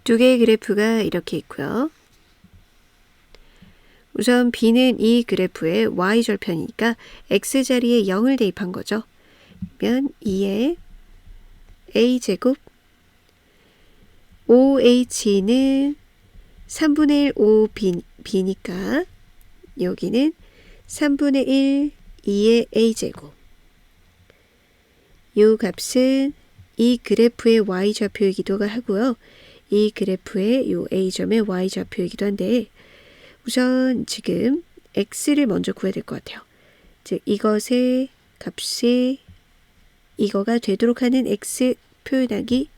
두 개의 그래프가 이렇게 있고요. 우선 B는 이 그래프의 y절편이니까 x자리에 0을 대입한 거죠. 그러면 2의 a제곱 OH는 3분의 1 OB니까 여기는 3분의 1 2의 a제곱. 이 값은 이 그래프의 y좌표이기도 하고요. 이 그래프의 이 a점의 y좌표이기도 한데 우선 지금 x를 먼저 구해야 될 것 같아요. 즉 이것의 값이 이거가 되도록 하는 x 표현하기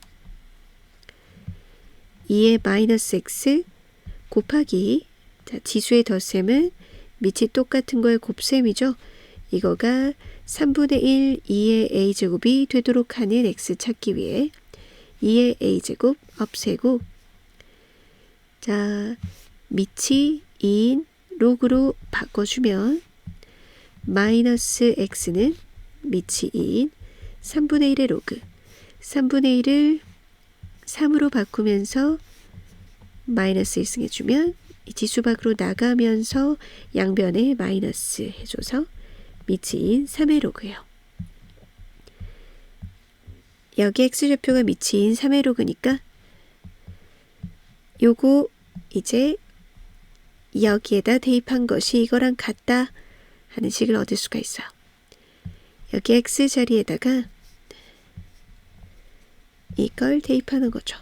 2의 마이너스 x 곱하기 지수의 덧셈은 밑이 똑같은 거의 곱셈이죠. 이거가 3분의 1 2의 a제곱이 되도록 하는 x 찾기 위해 2의 a제곱 없애고 자 밑이 2인 로그로 바꿔주면 마이너스 x는 밑이 2인 3분의 1의 로그 3분의 1을 3으로 바꾸면서 마이너스 1승 해주면 이 지수 밖으로 나가면서 양변에 마이너스 해줘서 밑인 3의 로그예요. 여기 x좌표가 밑인 3의 로그니까 요거 이제 여기에다 대입한 것이 이거랑 같다 하는 식을 얻을 수가 있어요. 여기 x자리에다가 이걸 대입하는 거죠.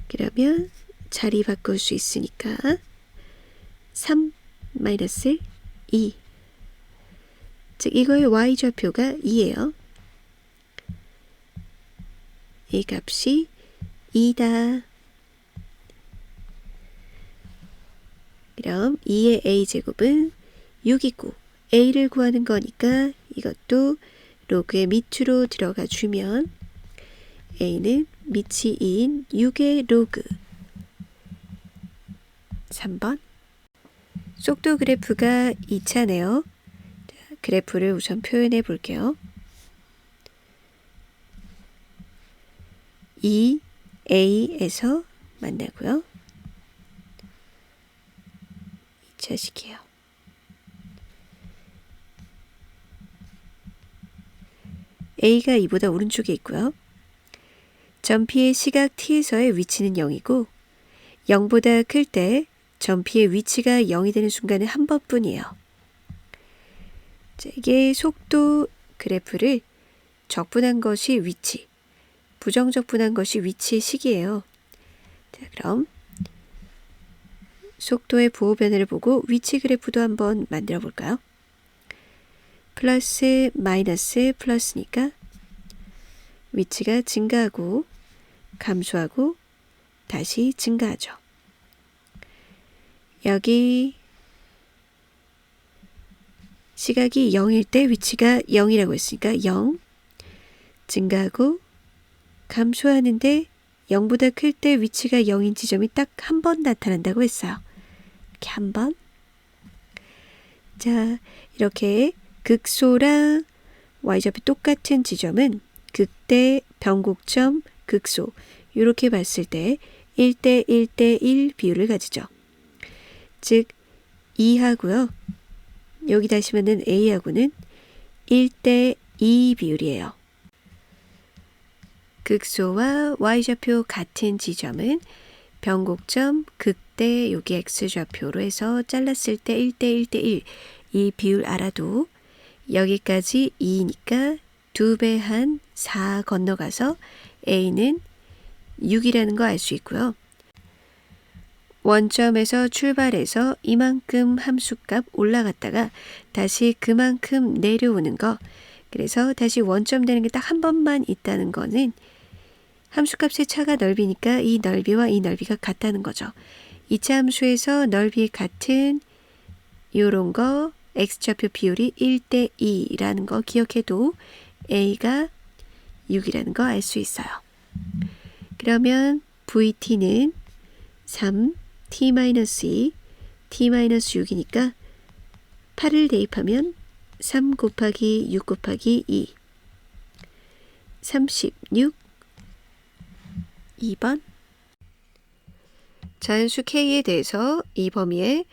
그러면 자리 바꿀 수 있으니까 3 마이너스 2 즉 이거의 y좌표가 2예요. 이 값이 2다. 그럼 2의 a제곱은 6이고 a를 구하는 거니까 이것도 로그의 밑으로 들어가 주면 a는 밑이 2인 6의 로그 3번 속도 그래프가 2차네요. 자, 그래프를 우선 표현해 볼게요. 2a에서 만나고요. 2차식이에요. a가 2보다 오른쪽에 있고요. 점 P의 시각 T에서의 위치는 0이고 0보다 클 때 점 P의 위치가 0이 되는 순간은 한 번뿐이에요. 자, 이게 속도 그래프를 적분한 것이 위치, 부정적분한 것이 위치의 식이에요. 자, 그럼 속도의 부호 변화를 보고 위치 그래프도 한번 만들어 볼까요? 플러스 마이너스 플러스니까 위치가 증가하고 감소하고 다시 증가하죠. 여기 시각이 0일 때 위치가 0이라고 했으니까 0 증가하고 감소하는데 0보다 클 때 위치가 0인 지점이 딱 한 번 나타난다고 했어요. 이렇게 한 번. 자, 이렇게 극소랑 y좌표 똑같은 지점은 극대, 변곡점, 극소 이렇게 봤을 때 1대 1대 1 비율을 가지죠. 즉 2하고요. 여기 다시 맞는 a하고는 1대 2 비율이에요. 극소와 y좌표 같은 지점은 변곡점, 극대, 여기 x좌표로 해서 잘랐을 때 1대 1대 1 이 비율 알아도 여기까지 2니까 2배 한 4 건너가서 a는 6이라는 거 알 수 있고요. 원점에서 출발해서 이만큼 함수값 올라갔다가 다시 그만큼 내려오는 거. 그래서 다시 원점 되는 게 딱 한 번만 있다는 거는 함수값의 차가 넓이니까 이 넓이와 이 넓이가 같다는 거죠. 2차 함수에서 넓이 같은 요런 거 x좌표 비율이 1대 2라는 거 기억해도 a가 6이라는 거 알 수 있어요. 그러면 vt는 3, t-2, t-6이니까 8을 대입하면 3 곱하기 6 곱하기 2 36. 2번. 자연수 K에 대해서 이 범위에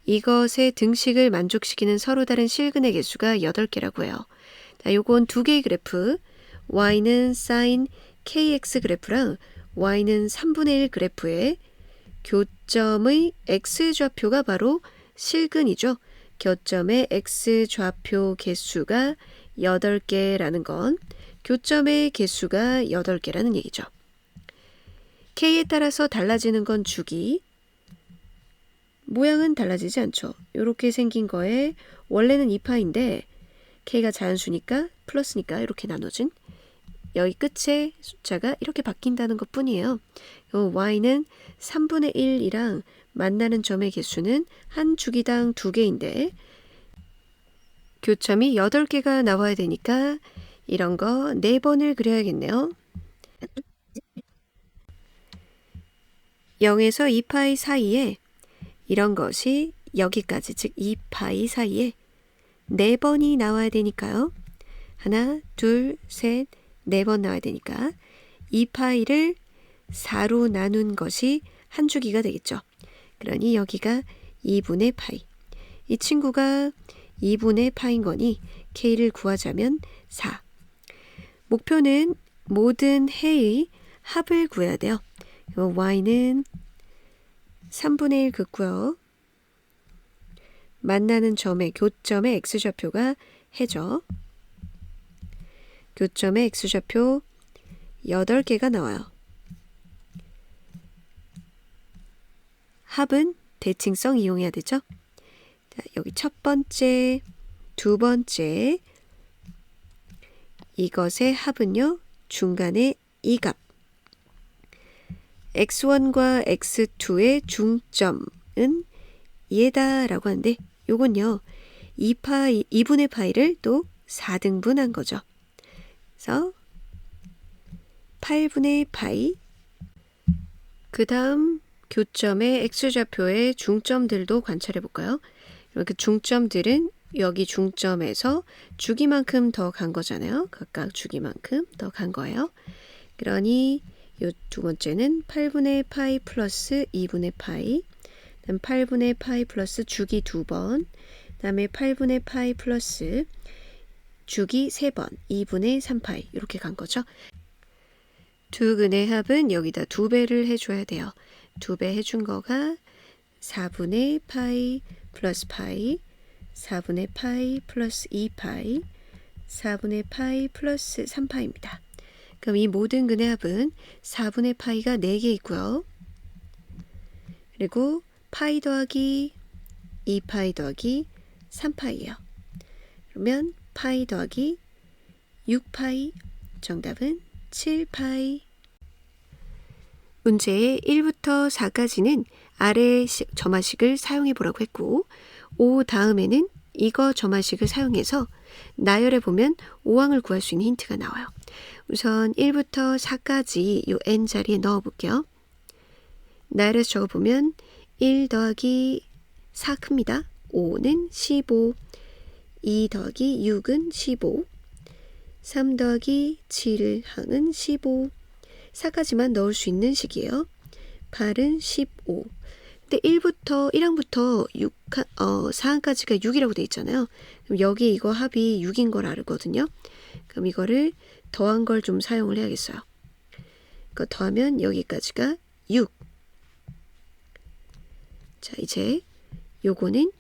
이것의 등식을 만족시키는 서로 다른 실근의 개수가 8개라고 해요. 자, 요건 두 개의 그래프, y는 sin kx 그래프랑 y는 3분의 1 그래프의 교점의 x좌표가 바로 실근이죠. 교점의 x좌표 개수가 8개라는 건 교점의 개수가 8개라는 얘기죠. K에 따라서 달라지는 건 주기, 모양은 달라지지 않죠. 이렇게 생긴 거에 원래는 2파인데 K가 자연수니까 플러스니까 이렇게 나눠진 여기 끝에 숫자가 이렇게 바뀐다는 것 뿐이에요. y는 3분의 1이랑 만나는 점의 개수는 한 주기당 2개인데 교점이 8개가 나와야 되니까 이런 거 4번을 그려야겠네요. 0에서 2파이 사이에 이런 것이 여기까지, 즉 2파이 사이에 4번이 나와야 되니까요. 하나, 둘, 셋, 4번 나와야 되니까 2파이를 4로 나눈 것이 한 주기가 되겠죠. 그러니 여기가 2분의 파이. 이 친구가 2분의 파인 거니 K를 구하자면 4. 목표는 모든 해의 합을 구해야 돼요. y는 3분의 1 긋고요. 만나는 점의 교점의 x좌표가 해죠. 교점의 x좌표 8개가 나와요. 합은 대칭성 이용해야 되죠. 자, 여기 첫 번째, 두 번째 이것의 합은요. 중간에 이 값. x1과 x2의 중점은 얘다라고 하는데 요건요. 2분의 파이를 또 4등분한 거죠. 그래서 8분의 파이. 그 다음 교점의 x좌표의 중점들도 관찰해 볼까요? 그 중점들은 여기 중점에서 주기만큼 더 간 거잖아요. 각각 주기만큼 더 간 거예요. 그러니 이 두 번째는 8분의 파이 플러스 2분의 파이, 그다음 8분의 파이 플러스 주기 2번, 그다음에 8분의 파이 플러스 주기 3번, 2분의 3파이 이렇게 간 거죠. 두 근의 합은 여기다 2배를 해줘야 돼요. 2배 해준 거가 4분의 파이 플러스 파이, 4분의 파이 플러스 2파이, 4분의 파이 플러스 3파이입니다. 그럼 이 모든 근의 합은 4분의 파이가 4개 있고요. 그리고 파이 더하기 2파이 더하기 3파이예요. 그러면 파이 더하기 6파이, 정답은 7파이. 문제의 1부터 4까지는 아래 점화식을 사용해 보라고 했고 5 다음에는 이거 점화식을 사용해서 나열해 보면 5항을 구할 수 있는 힌트가 나와요. 우선 1부터 4까지 이 n자리에 넣어 볼게요. 나열해서 적어보면 1 더하기 4 큽니다. 5는 15, 2 더하기 6은 15, 3 더하기 7항은 15, 4까지만 넣을 수 있는 식이에요. 8은 15. 근데 1항부터 4항까지가 6이라고 돼 있잖아요. 그럼 여기 이거 합이 6인 걸 알거든요. 그럼 이거를 더한 걸 좀 사용을 해야겠어요. 그거 더하면 여기까지가 6. 자, 이제 요거는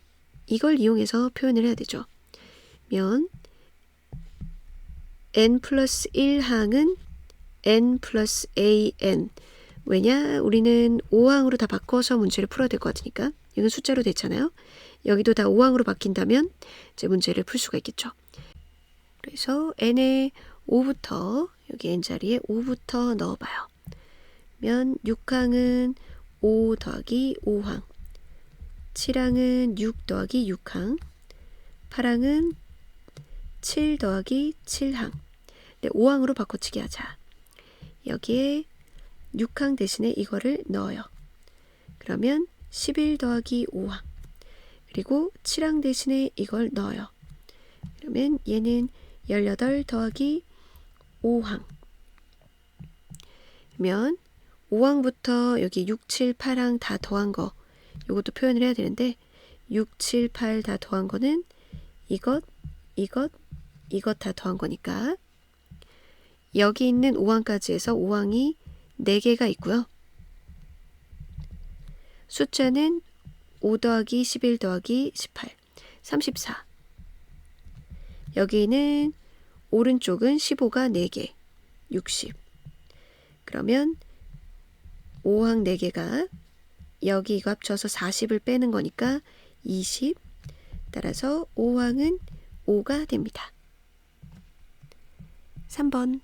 이걸 이용해서 표현을 해야 되죠. 면 n 플러스 1항은 n 플러스 an. 왜냐? 우리는 5항으로 다 바꿔서 문제를 풀어야 될 것 같으니까. 이건 숫자로 됐잖아요. 여기도 다 5항으로 바뀐다면 이제 문제를 풀 수가 있겠죠. 그래서 n에 5부터 여기 n자리에 5부터 넣어봐요. 면 6항은 5 더하기 5항, 7항은 6 더하기 6항, 8항은 7 더하기 7항. 네, 5항으로 바꿔치기 하자. 여기에 6항 대신에 이거를 넣어요. 그러면 11 더하기 5항. 그리고 7항 대신에 이걸 넣어요. 그러면 얘는 18 더하기 5항. 그러면 5항부터 여기 6, 7, 8항 다 더한 거 이것도 표현을 해야 되는데 6, 7, 8 다 더한 거는 이것 다 더한 거니까 여기 있는 5항까지 해서 5항이 4개가 있고요. 숫자는 5 더하기 11 더하기 18 34. 여기는 오른쪽은 15가 4개 60. 그러면 5항 4개가 여기 이거 합쳐서 40을 빼는 거니까 20. 따라서 5항은 5가 됩니다. 3번.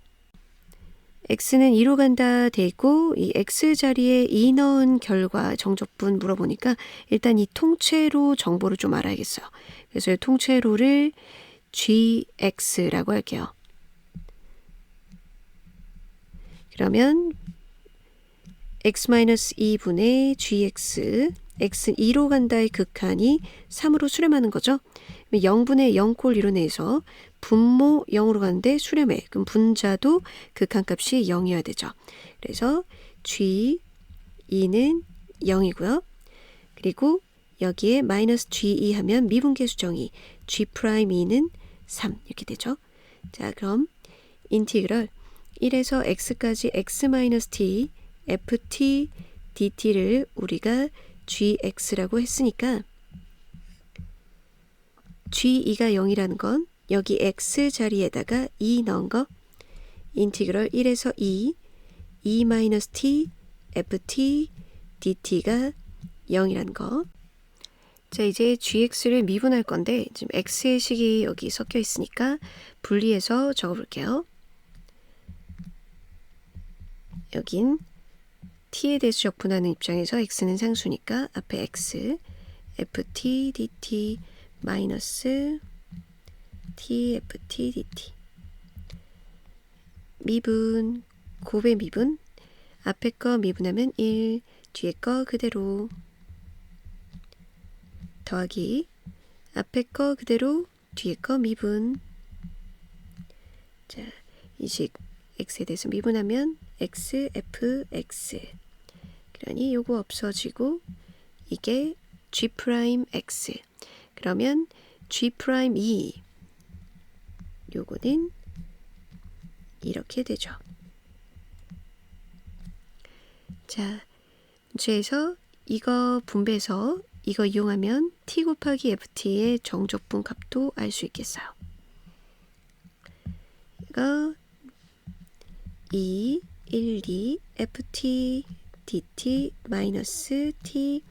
x는 2로 간다 돼 있고 이 x 자리에 2 넣은 결과 정적분 물어보니까 일단 이 통째로 정보를 좀 알아야겠어요. 그래서 이 통째로를 gx라고 할게요. 그러면 x-2분의 gx x는 2로 간다의 극한이 3으로 수렴하는 거죠. 0분의 0꼴 이뤄내서 분모 0으로 가는데 수렴해. 그럼 분자도 극한값이 0이어야 되죠. 그래서 G2는 0이고요. 그리고 여기에 마이너스 G2 하면 미분계 수정이 G'2는 3 이렇게 되죠. 자, 그럼 인티그럴 1에서 x까지 x-t ft dt를 우리가 gx라고 했으니까 g2가 0이라는 건 여기 x 자리에다가 2 넣은 거 인티그럴 1에서 2 e-t ft dt가 0이라는 거. 자, 이제 gx를 미분할 건데 지금 x의 식이 여기 섞여 있으니까 분리해서 적어볼게요. 여긴 t에 대해서 적분하는 입장에서 x는 상수니까 앞에 x ft dt 마이너스 t ft dt 미분 곱의 미분 앞에 거 미분하면 1 뒤에 거 그대로 더하기 앞에 거 그대로 뒤에 거 미분. 자, 이 식 x에 대해서 미분하면 x fx 그러니 요거 없어지고 이게 g'x 그러면 g'2 요거는 이렇게 되죠. 자, 문제에서 이거 분배해서 이거 이용하면 t 곱하기 ft의 정적분 값도 알 수 있겠어요. 이거 2, 1, 2, ft dt 마이너스 t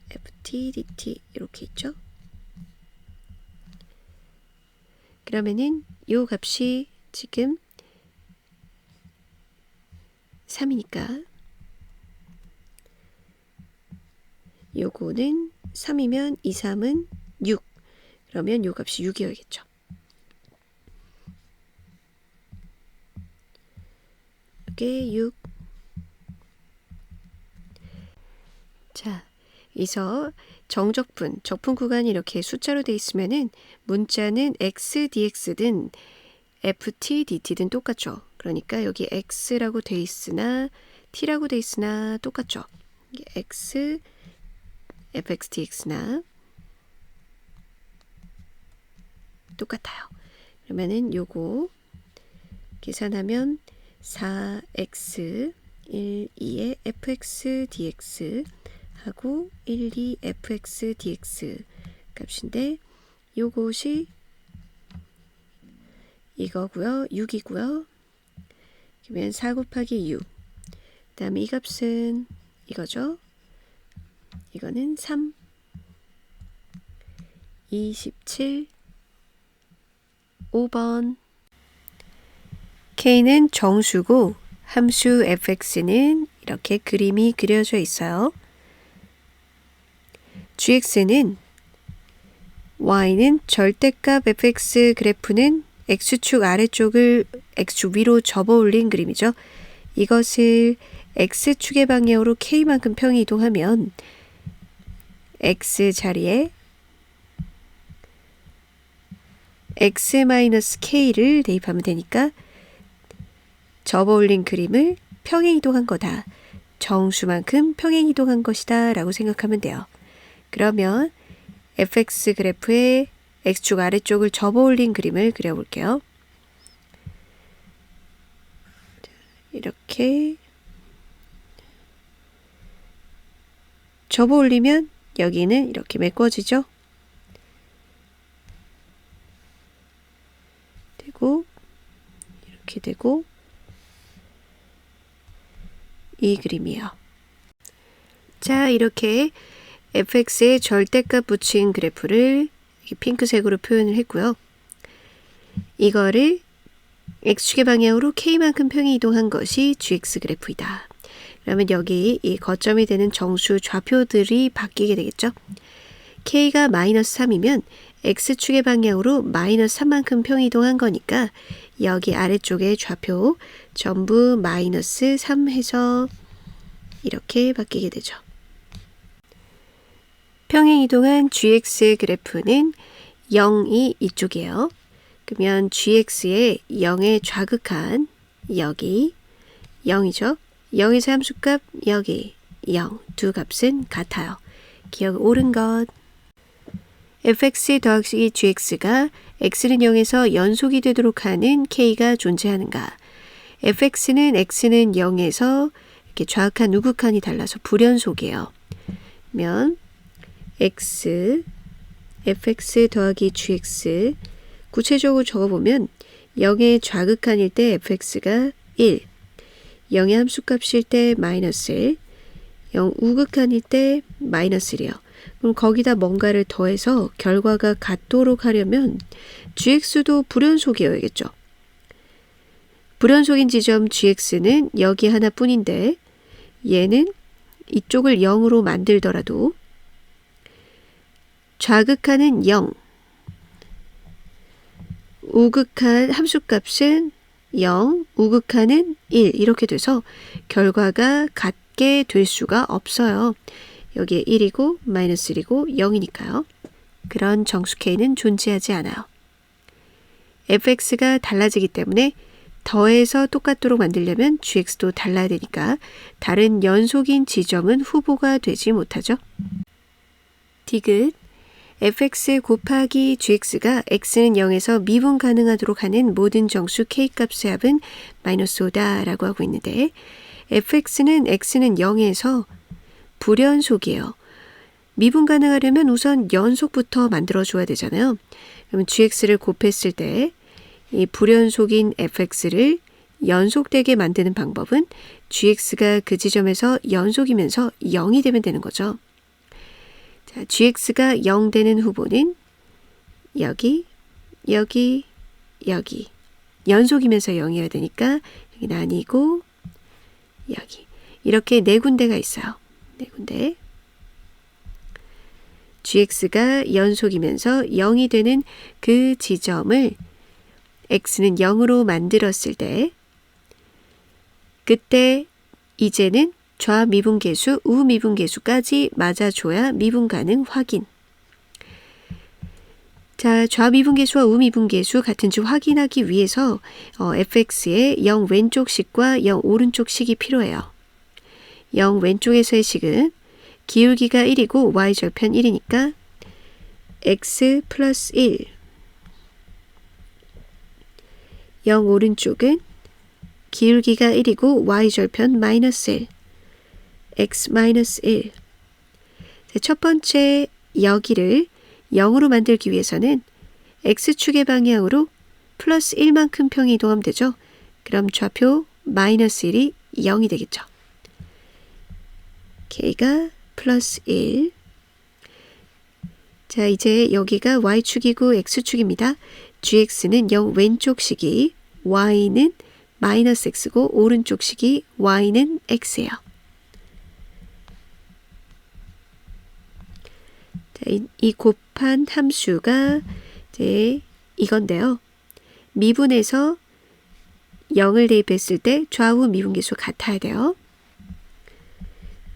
ft dt 이렇게 있죠. 그러면은 요 값이 지금 3이니까 요거는 3이면 2, 3은 6. 그러면 요 값이 6이어야겠죠. 이게 6. 자, 여기서 정적분, 적분 구간이 이렇게 숫자로 돼 있으면은 문자는 x, dx든 ft, dt든 똑같죠. 그러니까 여기 x라고 돼 있으나 t라고 돼 있으나 똑같죠. x, fx, dx나 똑같아요. 그러면은 요거 계산하면 4x 1, 2의 fx, dx 하고 1, 2 fx, dx 값인데 요것이 이거고요. 6이고요. 그러면 4 곱하기 6 그 다음에 이 값은 이거죠. 이거는 3 27 5번 K는 정수고 함수 fx는 이렇게 그림이 그려져 있어요. gx는 y는 절대값 fx 그래프는 x축 아래쪽을 x축 위로 접어 올린 그림이죠. 이것을 x축의 방향으로 k만큼 평이 이동하면 x 자리에 x-k를 대입하면 되니까 접어 올린 그림을 평행이동한 거다. 정수만큼 평행이동한 것이다 라고 생각하면 돼요. 그러면 fx 그래프의 x축 아래쪽을 접어 올린 그림을 그려볼게요. 이렇게 접어 올리면 여기는 이렇게 메꿔지죠. 되고 이렇게 되고 이 그림이에요. 자, 이렇게 fx에 절대값 붙인 그래프를 핑크색으로 표현을 했고요. 이거를 x축의 방향으로 k만큼 평행 이동한 것이 gx 그래프이다. 그러면 여기 이 거점이 되는 정수 좌표들이 바뀌게 되겠죠. k가 마이너스 3이면 x축의 방향으로 마이너스 3만큼 평행 이동한 거니까 여기 아래쪽에 좌표 전부 마이너스 3 해서 이렇게 바뀌게 되죠. 평행 이동한 gx 그래프는 0이 이쪽이에요. 그러면 gx의 0의 좌극한 여기 0이죠. 0에서 함수값 여기 0, 두 값은 같아요. 기억 옳은 것. fx 더하기 gx가 x는 0에서 연속이 되도록 하는 k가 존재하는가. fx는 x는 0에서 이렇게 좌극한 우극한이 달라서 불연속이에요. 그러면 fx 더하기 gx 구체적으로 적어보면 0의 좌극한일 때 fx가 1, 0의 함수값일 때 마이너스 1, 0 우극한일 때 마이너스 1이요. 그럼 거기다 뭔가를 더해서 결과가 같도록 하려면 gx도 불연속이어야겠죠. 불연속인 지점 gx는 여기 하나뿐인데 얘는 이쪽을 0으로 만들더라도 좌극한은 0, 우극한 함수값은 0, 우극한은 1 이렇게 돼서 결과가 같게 될 수가 없어요. 여기에 1이고 마이너스 1이고 0이니까요. 그런 정수 k는 존재하지 않아요. fx가 달라지기 때문에 더해서 똑같도록 만들려면 gx도 달라야 되니까 다른 연속인 지점은 후보가 되지 못하죠. 디귿 fx 곱하기 gx가 x는 0에서 미분 가능하도록 하는 모든 정수 k값의 합은 마이너스 5다 라고 하고 있는데 fx는 x는 0에서 불연속이에요. 미분 가능하려면 우선 연속부터 만들어줘야 되잖아요. 그러면 gx를 곱했을 때 이 불연속인 fx를 연속되게 만드는 방법은 gx가 그 지점에서 연속이면서 0이 되면 되는 거죠. 자, gx가 0 되는 후보는 여기, 여기, 여기. 연속이면서 0이어야 되니까 여기는 아니고 여기. 이렇게 네 군데가 있어요. 네 군데. gx가 연속이면서 0이 되는 그 지점을 x는 0으로 만들었을 때 그때 이제는 좌미분계수, 우미분계수까지 맞아줘야 미분 가능 확인. 자, 좌미분계수와 우미분계수 같은지 확인하기 위해서 fx의 0 왼쪽식과 0 오른쪽식이 필요해요. 0 왼쪽에서의 식은 기울기가 1이고 y절편 1이니까 x 플러스 1 0 오른쪽은 기울기가 1이고 y절편 마이너스 1 x 마이너스 1 첫 번째 여기를 0으로 만들기 위해서는 x축의 방향으로 플러스 1만큼 평이 이동하면 되죠. 그럼 좌표 마이너스 1이 0이 되겠죠. k가 플러스 1 자, 이제 여기가 y축이고 x축입니다. gx는 0 왼쪽식이 y는 마이너스 x고 오른쪽식이 y는 x예요. 자, 이 곱한 함수가 이제 이건데요. 미분에서 0을 대입했을 때 좌우 미분계수 같아야 돼요.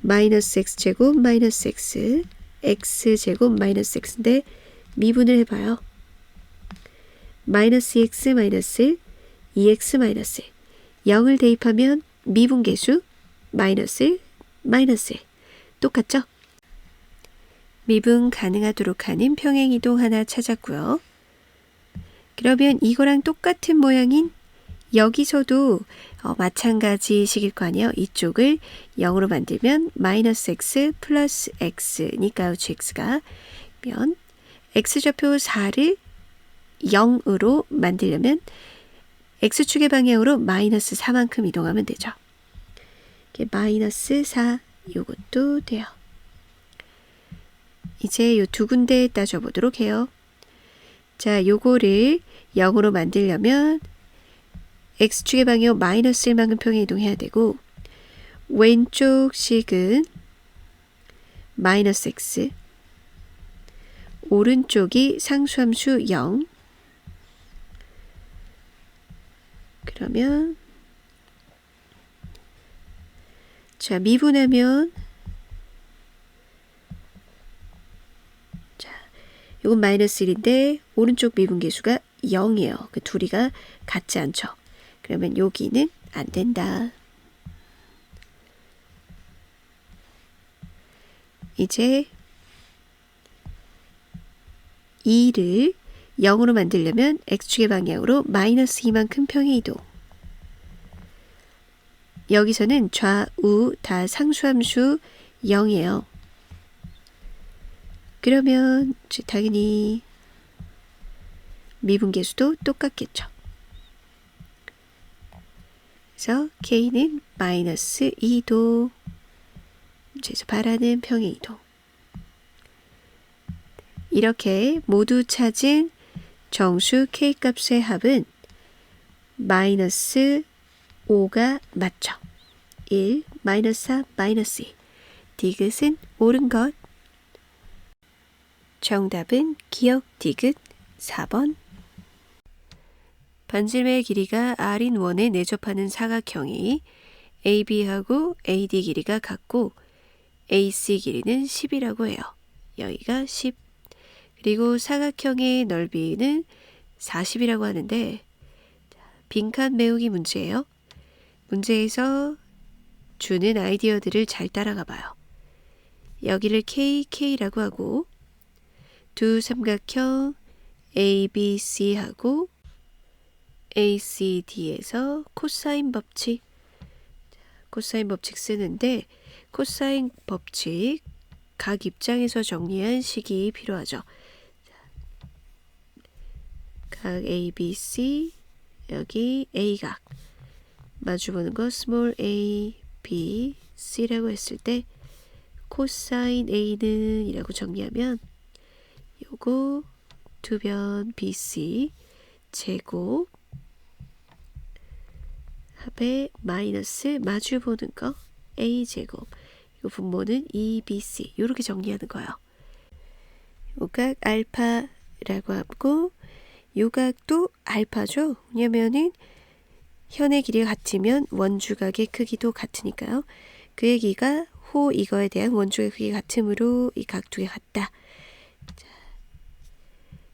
마이너스 x제곱 마이너스 x, x제곱 마이너스 x인데 미분을 해봐요. 마이너스 2x 마이너스 1, 2x 마이너스 1. 0을 대입하면 미분계수 마이너스 똑같죠? 미분 가능하도록 하는 평행이동 하나 찾았고요. 그러면 이거랑 똑같은 모양인 여기서도 마찬가지식일 거 아니에요. 이쪽을 0으로 만들면 마이너스 x 플러스 x니까 gx가 면 x좌표 4를 0으로 만들려면 x축의 방향으로 마이너스 4만큼 이동하면 되죠. 마이너스 4 요것도 돼요. 이제 요 두 군데 따져보도록 해요. 자, 요거를 0으로 만들려면 x축의 방향 마이너스 1만큼 평행 이동해야 되고 왼쪽 식은 마이너스 x 오른쪽이 상수함수 0 그러면 자 미분하면 자 이건 마이너스 1인데 오른쪽 미분계수가 0이에요. 그 둘이가 같지 않죠. 그러면 여기는 안 된다. 이제 2를 0으로 만들려면 x축의 방향으로 마이너스 2만큼 평행 이동. 여기서는 좌우 다 상수함수 0이에요. 그러면 당연히 미분계수도 똑같겠죠. 그래서 k는 마이너스 2도 그래서 바라는 평행 이동. 이렇게 모두 찾은 정수 k값의 합은 마이너스 5가 맞죠. 1, 마이너스 4, 마이너스 2. 디귿은 옳은 것. 정답은 기억 디귿 4번. 반지름의 길이가 r인 원에 내접하는 사각형이 AB하고 AD 길이가 같고 AC 길이는 10이라고 해요. 여기가 10. 그리고 사각형의 넓이는 40이라고 하는데 빈칸 메우기 문제예요. 문제에서 주는 아이디어들을 잘 따라가 봐요. 여기를 KK라고 하고 두 삼각형 ABC하고 ACD에서 코사인 법칙 쓰는데 코사인 법칙 각 입장에서 정리한 식이 필요하죠. 각 ABC 여기 A각 마주보는 거 스몰 a, b, c라고 했을 때 코사인 A는 이라고 정리하면 요거 두변 BC 제곱 합에 마이너스 마주보는 거 A제곱 요 분모는 2BC 이렇게 정리하는 거예요. 요각 알파라고 하고 요각도 알파죠. 왜냐면은 현의 길이가 같으면 원주각의 크기도 같으니까요. 그 얘기가 호 이거에 대한 원주각의 크기가 같으므로 이 각 두 개 같다. 자,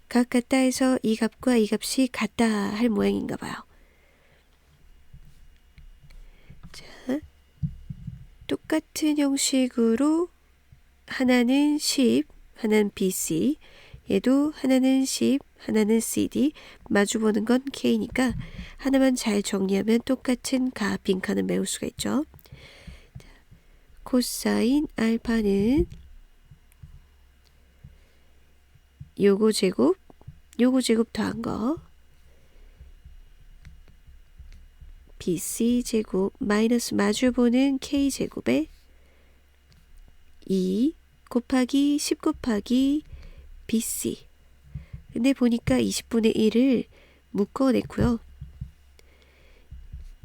각 같다 해서 이 값과 이 값이 같다 할 모양인가 봐요. 자, 똑같은 형식으로 하나는 10, 하나는 BC, 얘도 하나는 10, 하나는 CD, 마주보는 건 K니까 하나만 잘 정리하면 똑같은 빈칸을 메울 수가 있죠. 자, 코사인 알파는 요거 제곱 더한 거 BC 제곱 마이너스 마주보는 K 제곱에 2 곱하기 10 곱하기 BC. 근데 보니까 20분의 1을 묶어냈고요.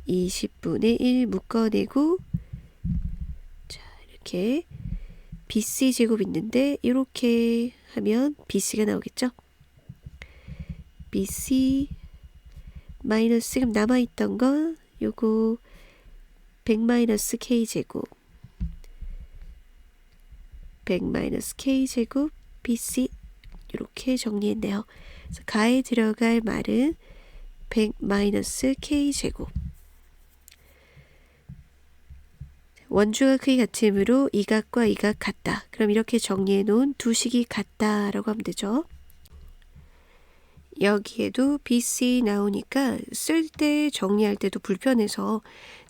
20분의 1 묶어내고 자 이렇게 BC 제곱 있는데 이렇게 하면 BC가 나오겠죠. BC 마이너스 그럼 남아있던 건 요거 100 마이너스 K 제곱 100 마이너스 K 제곱 BC 이렇게 정리했네요. 그래서 가에 들어갈 말은 100 마이너스 K 제곱 원주가 크기 같으므로 이 각과 이 각 같다. 그럼 이렇게 정리해 놓은 두 식이 같다라고 하면 되죠. 여기에도 BC 나오니까 쓸 때 정리할 때도 불편해서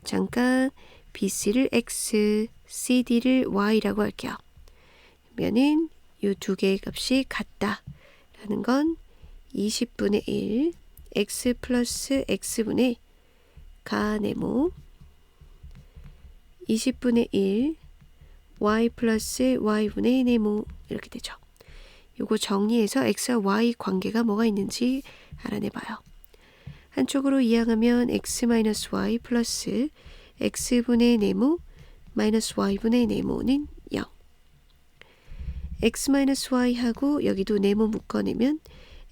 잠깐 BC를 X, CD를 Y라고 할게요. 그러면은 이 두 개의 값이 같다라는 건 20분의 1 X 플러스 X분의 가네모 20분의 1 Y 플러스 Y분의 네모 이렇게 되죠. 요거 정리해서 X와 Y 관계가 뭐가 있는지 알아내봐요. 한쪽으로 이항하면 X-Y 플러스 X분의 네모 마이너스 Y분의 네모는 0. X-Y하고 여기도 네모 묶어내면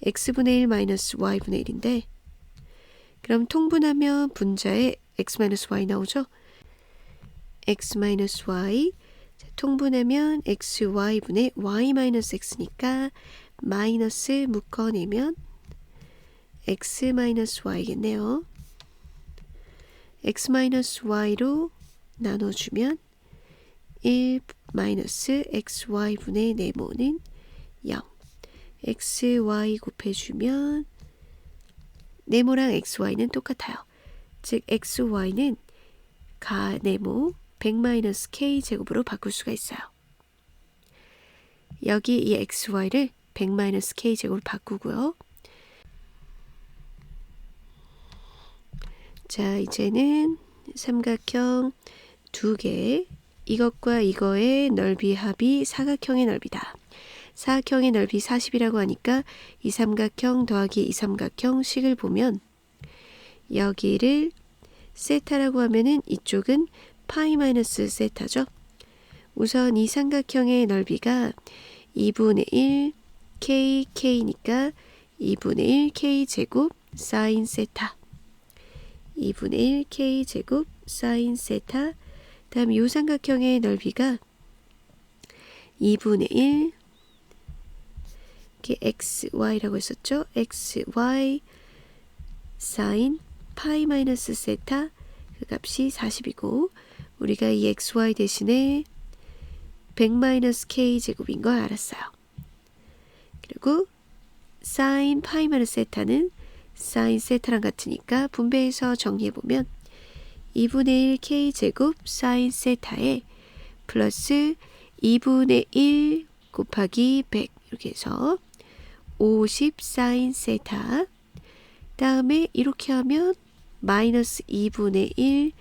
X분의 1 마이너스 Y분의 1인데 그럼 통분하면 분자에 X-Y 나오죠? X-Y 통분하면 XY분의 Y-X니까 마이너스 묶어내면 X-Y겠네요. X-Y로 나눠주면 1 마이너스 XY분의 네모는 0. XY 곱해주면 네모랑 XY는 똑같아요. 즉 XY는 가네모 100-K 제곱으로 바꿀 수가 있어요. 여기 이 XY를 100-K 제곱으로 바꾸고요. 자, 이제는 삼각형 두 개, 이것과 이거의 넓이 합이 사각형의 넓이다. 사각형의 넓이 40이라고 하니까 이 삼각형 더하기 이 삼각형 식을 보면 여기를 세타라고 하면은 이쪽은 파이 마이너스 세타죠. 우선 이 삼각형의 넓이가 2분의 1 K니까 2분의 1 K제곱 사인 세타 2분의 1 K제곱 사인 세타 다음 이 삼각형의 넓이가 2분의 1 XY라고 했었죠. XY 사인 파이 마이너스 세타 그 값이 40이고 우리가 이 XY 대신에 100-K 제곱인 걸 알았어요. 그리고 사인 파이 마이너스 세타는 사인 세타랑 같으니까 분배해서 정리해보면 2분의 1 K 제곱 사인 세타에 플러스 2분의 1 곱하기 100 이렇게 해서 50 사인 세타 다음에 이렇게 하면 마이너스 2분의 1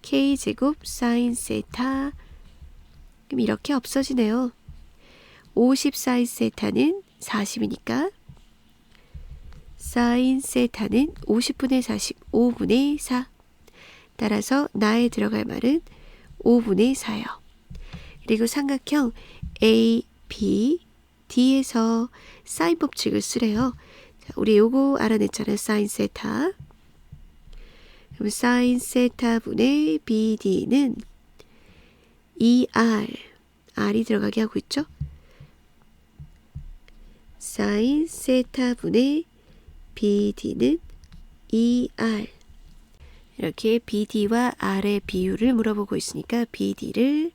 K제곱 사인 세타 그럼 이렇게 없어지네요. 50 사인 세타는 40이니까 사인 세타는 50분의 40 5분의 4 따라서 나에 들어갈 말은 5분의 4요. 그리고 삼각형 A, B, D에서 사인 법칙을 쓰래요. 자, 우리 요거 알아냈잖아요. 사인 세타. 그럼 사인 세타 분의 BD는 2R, R이 들어가게 하고 있죠. 사인 세타 분의 BD는 2R. 이렇게 BD와 R의 비율을 물어보고 있으니까 BD를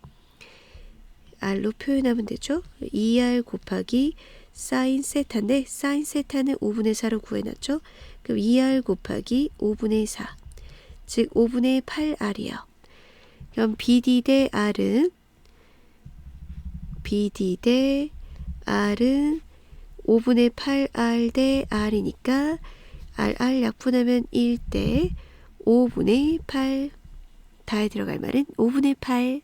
R로 표현하면 되죠. 2R 곱하기 사인 세타인데 사인 세타는 5분의 4로 구해놨죠. 그럼 2R 곱하기 5분의 4 즉 5분의 8R이요. 그럼 BD 대 R은 5분의 8R 대 R이니까 RR 약분하면 1대 5분의 8 다에 들어갈 말은 5분의 8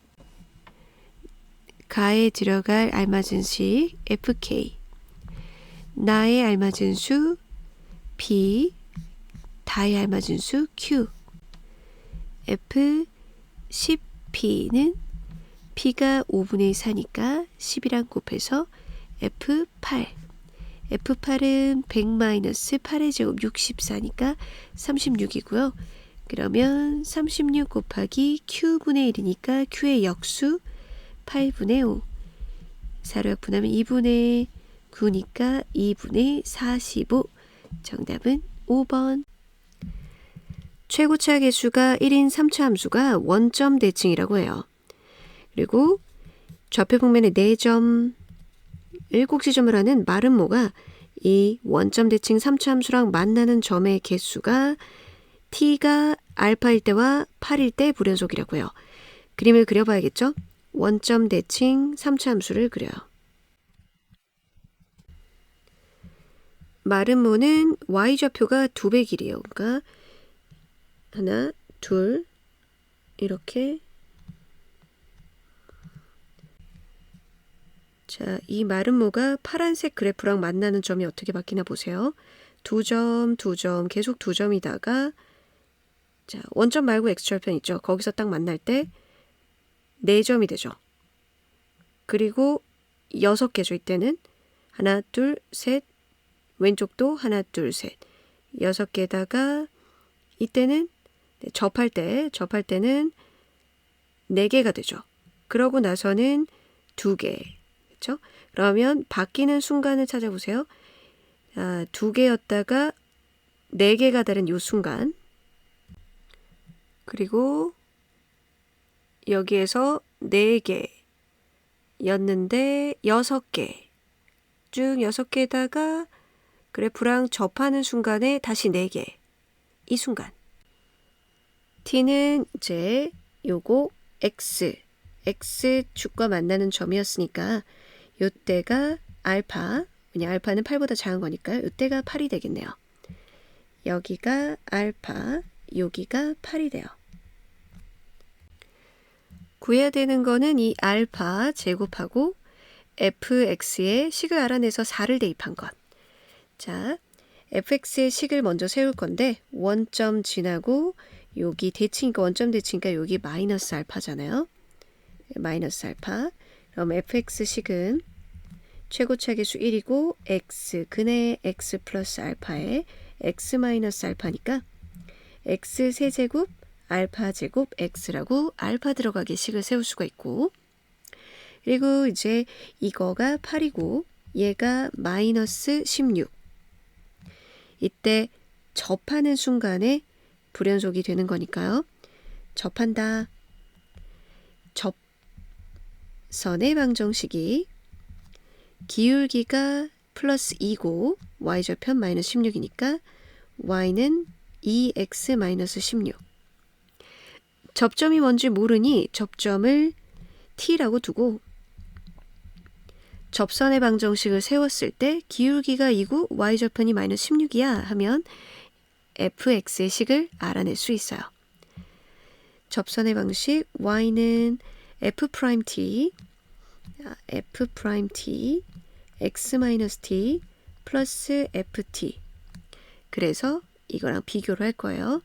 가에 들어갈 알맞은 식 FK 나의 알맞은 수 P 다의 알맞은 수 Q F 10P는 P가 5분의 4니까 10이랑 곱해서 F8 F8은 100-8의 제곱 64니까 36이고요. 그러면 36 곱하기 Q분의 1이니까 Q의 역수 8분의 5 4로 약분하면 2분의 9니까 2분의 45 정답은 5번. 최고차 개수가 1인 3차 함수가 원점 대칭이라고 해요. 그리고 좌표 평면에 4점, 일곡지점을 하는 마름모가 이 원점 대칭 3차 함수랑 만나는 점의 개수가 t가 알파일 때와 8일 때 불연속이라고요. 그림을 그려봐야겠죠? 원점 대칭 3차 함수를 그려요. 마름모는 y좌표가 2배 길이에요. 그러니까 하나, 둘 이렇게. 자, 이 마름모가 파란색 그래프랑 만나는 점이 어떻게 바뀌나 보세요. 2점, 2점, 계속 2점이다가 자, 원점 말고 x절편 있죠. 거기서 딱 만날 때 4점이 되죠. 그리고 6개죠. 이때는 하나, 둘, 셋, 왼쪽도 하나, 둘, 셋, 6개다가 이때는 접할 때는 4개가 되죠. 그러고 나서는 2개. 그렇죠? 그러면 바뀌는 순간을 찾아보세요. 2개였다가 4개가 되는 이 순간. 그리고 여기에서 4개였는데 6개. 쭉 6개에다가 그래프랑 접하는 순간에 다시 4개. 이 순간. t는 이제 요거 x축과 만나는 점이었으니까 요때가 알파, 왜냐 알파는 8보다 작은 거니까 요때가 8이 되겠네요. 여기가 알파, 여기가 8이 돼요. 구해야 되는 거는 이 알파 제곱하고 fx의 식을 알아내서 4를 대입한 것. 자, fx의 식을 먼저 세울 건데 원점 지나고 여기 대칭이니까 원점 대칭이니까 여기 마이너스 알파잖아요. 마이너스 알파. 그럼 fx식은 최고차계수 1이고 x 근의 x 플러스 알파에 x 마이너스 알파니까 x 세제곱 알파 제곱 x라고 알파 들어가게 식을 세울 수가 있고, 그리고 이제 이거가 8이고 얘가 마이너스 16. 이때 접하는 순간에 불연속이 되는 거니까요. 접한다. 접선의 방정식이 기울기가 플러스 2고 y좌편 마이너스 16이니까 y는 2x 마이너스 16. 접점이 뭔지 모르니 접점을 t라고 두고 접선의 방정식을 세웠을 때 기울기가 2고 y좌편이 마이너스 16이야 하면 fx의 식을 알아낼 수 있어요. 접선의 방식 y는 f't x-t 플러스 ft. 그래서 이거랑 비교를 할 거예요.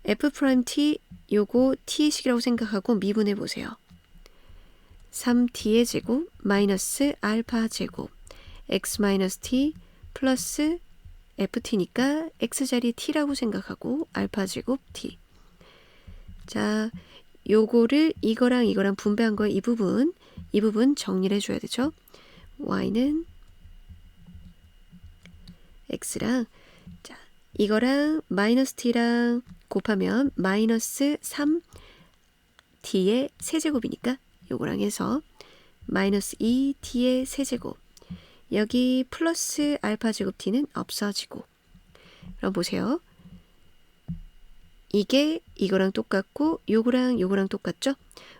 f't 요거 t식이라고 생각하고 미분해 보세요. 3t의 제곱 마이너스 알파 제곱 x-t 플러스 ft니까 x자리 t라고 생각하고 알파 제곱 t. 자, 요거를 이거랑 분배한 거에 이 부분 정리를 해줘야 되죠. y는 x랑 자 이거랑 마이너스 t랑 곱하면 마이너스 3t의 세제곱이니까 요거랑 해서 마이너스 2t의 세제곱. 여기 플러스 알파 제곱 t는 없어지고. 그럼 보세요. 이게 이거랑 똑같고 요거랑 똑같죠?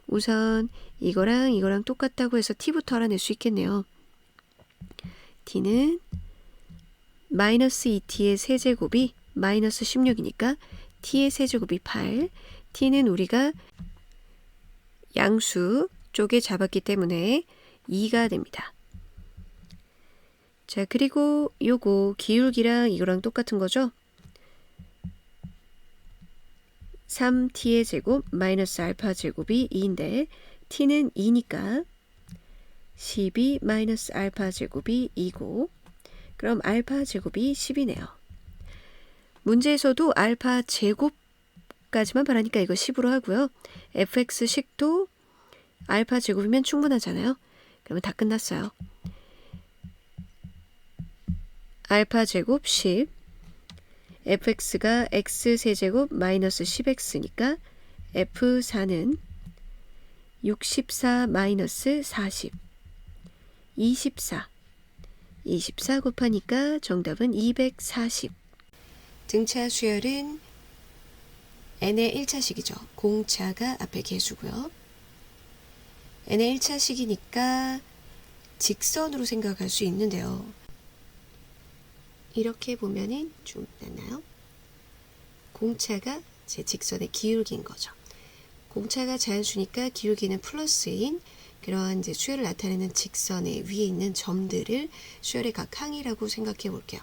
우선 이거랑 똑같다고 해서 t부터 알아낼 수 있겠네요. t는 마이너스 2t의 세제곱이 마이너스 16이니까 t의 세제곱이 8. t는 우리가 양수 쪽에 잡았기 때문에 2가 됩니다. 자, 그리고 요거 기울기랑 이거랑 똑같은 거죠? 3t의 제곱 마이너스 알파 제곱이 2인데 t는 2니까 12 마이너스 알파 제곱이 2고 그럼 알파 제곱이 10이네요. 문제에서도 알파 제곱까지만 바라니까 이거 10으로 하고요. fx식도 알파 제곱이면 충분하잖아요. 그러면 다 끝났어요. 알파 제곱 10 fx가 x 세제곱 마이너스 10x니까 F4는 64 마이너스 40, 24. 24 곱하니까 정답은 240. 등차 수열은 n의 1차식이죠. 공차가 앞에 개수고요. n의 1차식이니까 직선으로 생각할 수 있는데요. 이렇게 보면은 좀 낫나요? 공차가 제 직선의 기울기인 거죠. 공차가 자연수니까 기울기는 플러스인 그러한 이제 수열을 나타내는 직선의 위에 있는 점들을 수열의 각 항이라고 생각해 볼게요.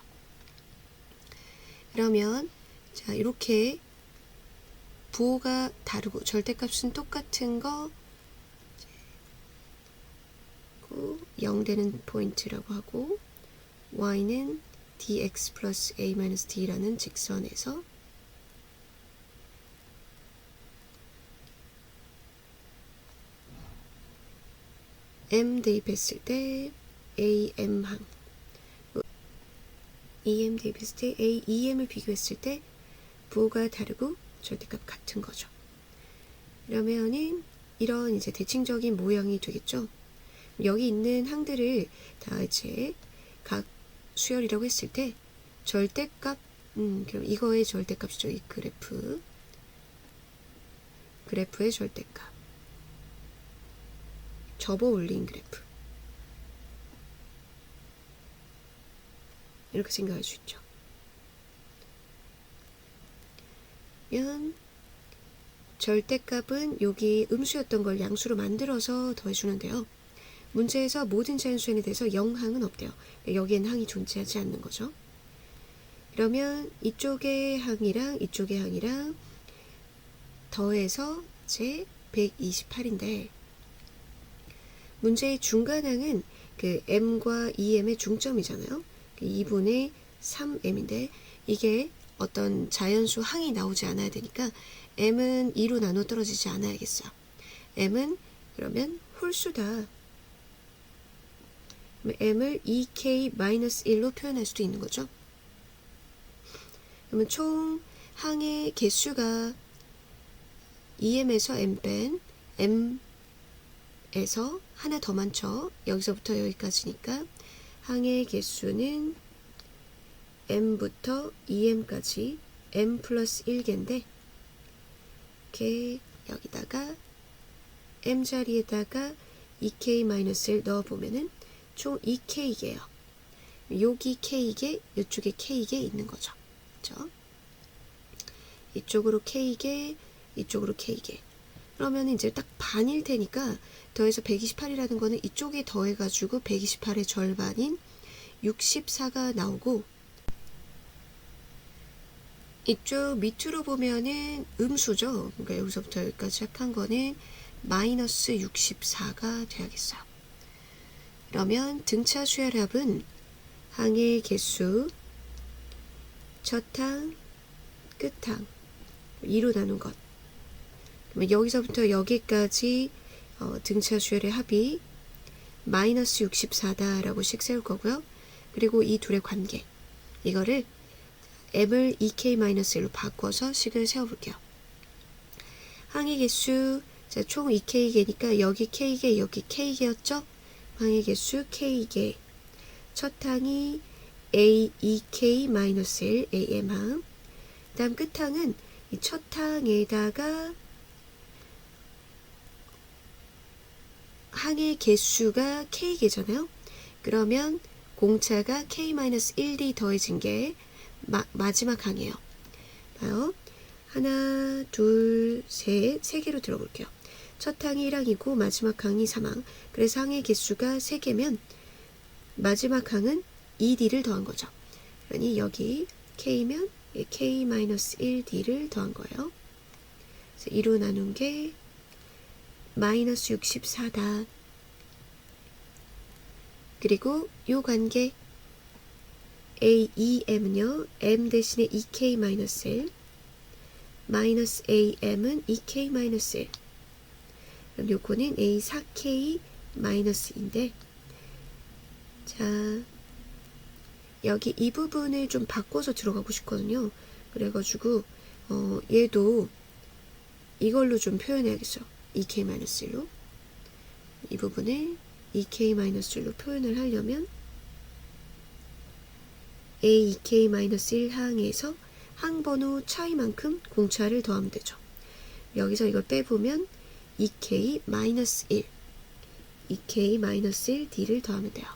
그러면 자 이렇게 부호가 다르고 절대값은 똑같은 거 0 되는 포인트라고 하고 y는 dx 플러스 a 마이너스 d라는 직선에서 m 대입했을 때 am항 em 대입했을 때 a, em을 비교했을 때 부호가 다르고 절대값 같은 거죠. 그러면은 이런 이제 대칭적인 모양이 되겠죠. 여기 있는 항들을 다 이제 각 수열이라고 했을 때 절대값 그럼 이거의 절대값이죠. 이 그래프의 절대값 접어 올린 그래프 이렇게 생각할 수 있죠. 그러면 절대값은 여기 음수였던 걸 양수로 만들어서 더해주는데요. 문제에서 모든 자연수에 대해서 0항은 없대요. 여기에는 항이 존재하지 않는 거죠. 그러면 이쪽의 항이랑 이쪽의 항이랑 더해서 제 128인데 문제의 중간항은 그 m과 2m의 중점이잖아요. 2분의 3m인데 이게 어떤 자연수 항이 나오지 않아야 되니까 m은 2로 나눠 떨어지지 않아야겠어요. m은 그러면 홀수다. m을 2k-1로 표현할 수도 있는 거죠. 그러면 총 항의 개수가 2m에서 m 뺀 m에서 하나 더 많죠. 여기서부터 여기까지니까 항의 개수는 m부터 2m까지 m 플러스 1개인데 이렇게 여기다가 m 자리에다가 2k-1 넣어보면은 총 2k개예요. 여기 k개, 이쪽에 k개 있는 거죠. 그렇죠? 이쪽으로 k개, 이쪽으로 k개. 그러면 이제 딱 반일 테니까 더해서 128이라는 거는 이쪽에 더해가지고 128의 절반인 64가 나오고 이쪽 밑으로 보면은 음수죠. 그러니까 여기서부터 여기까지 시작한 거는 마이너스 64가 돼야겠어요. 그러면 등차 수열합은 항의 개수, 첫항, 끝항 2로 나눈 것. 그러면 여기서부터 여기까지 등차 수열의 합이 마이너스 64다라고 식 세울 거고요. 그리고 이 둘의 관계 이거를 m을 2k-1로 바꿔서 식을 세워볼게요. 항의 개수 자, 총 2k개니까 여기 k개 여기 k개였죠? 항의 개수 k개 첫 항이 a 2k-1 am항 다음 끝항은 이 첫 항에다가 항의 개수가 k개잖아요. 그러면 공차가 k-1d 더해진 게 마지막 항이에요. 봐요. 하나, 둘, 셋, 세 개로 들어볼게요. 첫 항이 1항이고 마지막 항이 3항. 그래서 항의 개수가 3개면 마지막 항은 2d를 더한 거죠. 그러니 여기 k면 k-1d를 더한 거예요. 그래서 2로 나눈 게 마이너스 64다. 그리고 요 관계 AEM은요, M 대신에 2K-1, 마이너스 AM은 2K-1. 그럼 요거는 A4K-인데, 자, 여기 이 부분을 좀 바꿔서 들어가고 싶거든요. 그래가지고, 얘도 이걸로 좀 표현해야겠죠. 2k-1로 이 부분을 2k-1로 표현을 하려면 a 2k-1 항에서 항번호 차이만큼 공차를 더하면 되죠. 여기서 이걸 빼보면 2k-1 2k-1d를 더하면 돼요.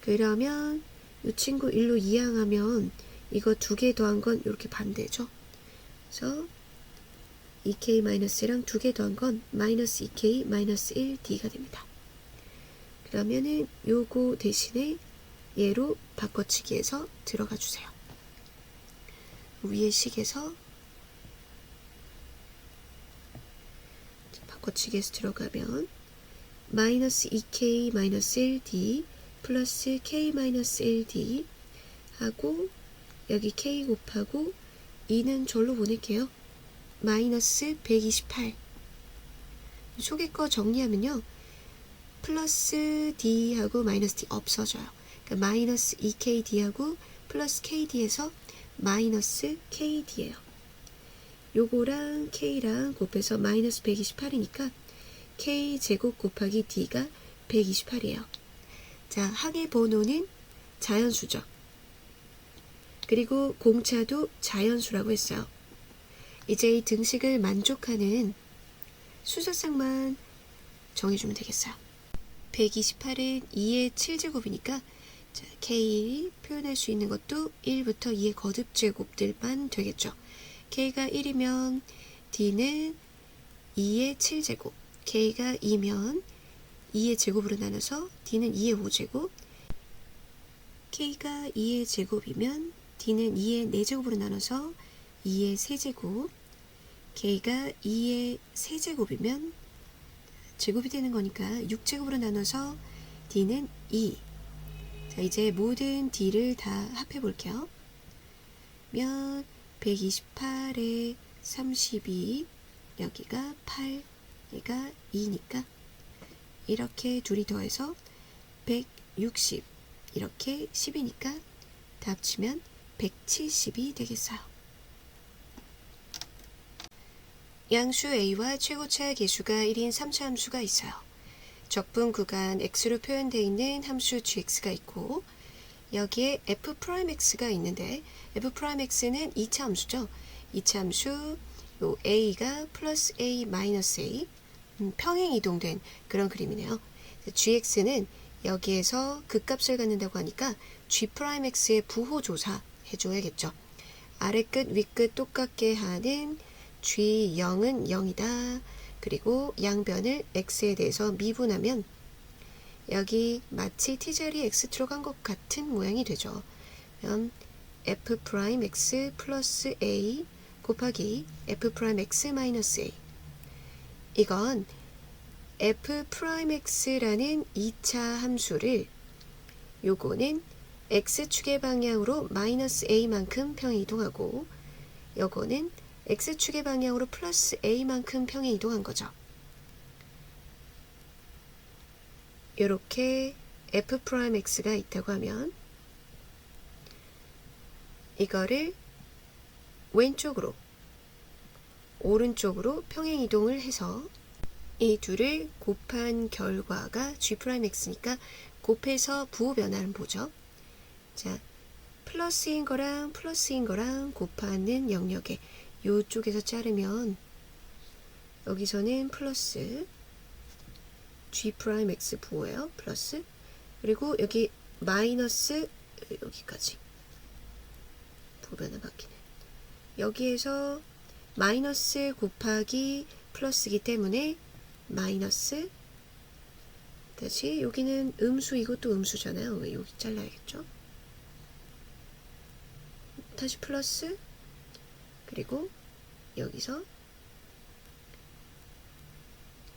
그러면 이 친구 1로 이항하면 이거 두 개 더한 건 이렇게 반대죠. 그래서 2k-랑 두 개 더한 건 마이너스 2k-1d가 됩니다. 그러면은 요거 대신에 얘로 바꿔치기해서 들어가 주세요. 위에 식에서 바꿔치기해서 들어가면 마이너스 2k-1d 플러스 k-1d 하고 여기 k 곱하고 2는 절로 보낼게요. 마이너스 128 속에 거 정리하면요. 플러스 d하고 마이너스 d 없어져요. 그러니까 마이너스 2kd하고 플러스 kd에서 마이너스 kd예요. 요거랑 k랑 곱해서 마이너스 128이니까 k 제곱 곱하기 d가 128이에요. 자, 항의 번호는 자연수죠. 그리고 공차도 자연수라고 했어요. 이제 이 등식을 만족하는 수소쌍만 정해주면 되겠어요. 128은 2의 7제곱이니까 자, k 표현할 수 있는 것도 1부터 2의 거듭제곱들만 되겠죠. k가 1이면 d는 2의 7제곱, k가 2면 2의 제곱으로 나눠서 d는 2의 5제곱, k가 2의 제곱이면 d는 2의 4제곱으로 나눠서 2의 세제곱, k가 2의 세제곱이면 제곱이 되는 거니까 6제곱으로 나눠서 d는 2. 자, 이제 모든 d를 다 합해 볼게요. 면 128에 32, 여기가 8, 얘가 2니까 이렇게 둘이 더해서 160, 이렇게 10이니까 다 합치면 170이 되겠어요. 양수 a와 최고차 계수가 1인 3차 함수가 있어요. 적분 구간 x로 표현되어 있는 함수 gx가 있고 여기에 f'x가 있는데 f'x는 2차 함수죠. 2차 함수 요 a가 플러스 a 마이너스 a 평행 이동된 그런 그림이네요. gx는 여기에서 극값을 갖는다고 하니까 g'x의 부호조사 해줘야겠죠. 아래끝 윗끝 똑같게 하는 g0은 0이다. 그리고 양변을 x에 대해서 미분하면 여기 마치 t자리에 x 들어간 것 같은 모양이 되죠. 그럼 f'x 플러스 a 곱하기 f'x 마이너스 a 이건 f'x라는 2차 함수를 요거는 x축의 방향으로 마이너스 a만큼 평행 이동하고 요거는 x축의 방향으로 플러스 a만큼 평행 이동한 거죠. 이렇게 f'x가 있다고 하면 이거를 왼쪽으로 오른쪽으로 평행 이동을 해서 이 둘을 곱한 결과가 g'x니까 곱해서 부호 변화를 보죠. 자, 플러스인 거랑 플러스인 거랑 곱하는 영역에 이쪽에서 자르면 여기서는 플러스 g'x 부호예요. 플러스 그리고 여기 마이너스 여기까지 부호 변화 바뀌네. 여기에서 마이너스 곱하기 플러스이기 때문에 마이너스 다시 여기는 음수 이것도 음수잖아요. 여기 잘라야겠죠. 다시 플러스 그리고 여기서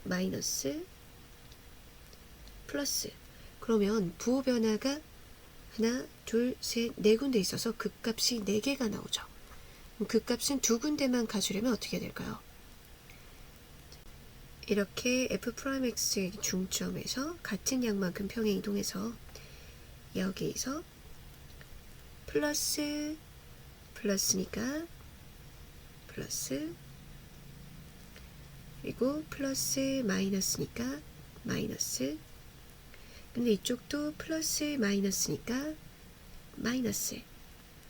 마이너스 플러스 그러면 부호 변화가 하나, 둘, 셋, 네 군데 있어서 극값이 4개가 나오죠. 극값은 2군데만 가주려면 어떻게 될까요? 이렇게 f'x의 중점에서 같은 양만큼 평행 이동해서 여기서 플러스 플러스니까 플러스, 그리고 플러스 마이너스니까 마이너스, 근데 이쪽도 플러스 마이너스니까 마이너스,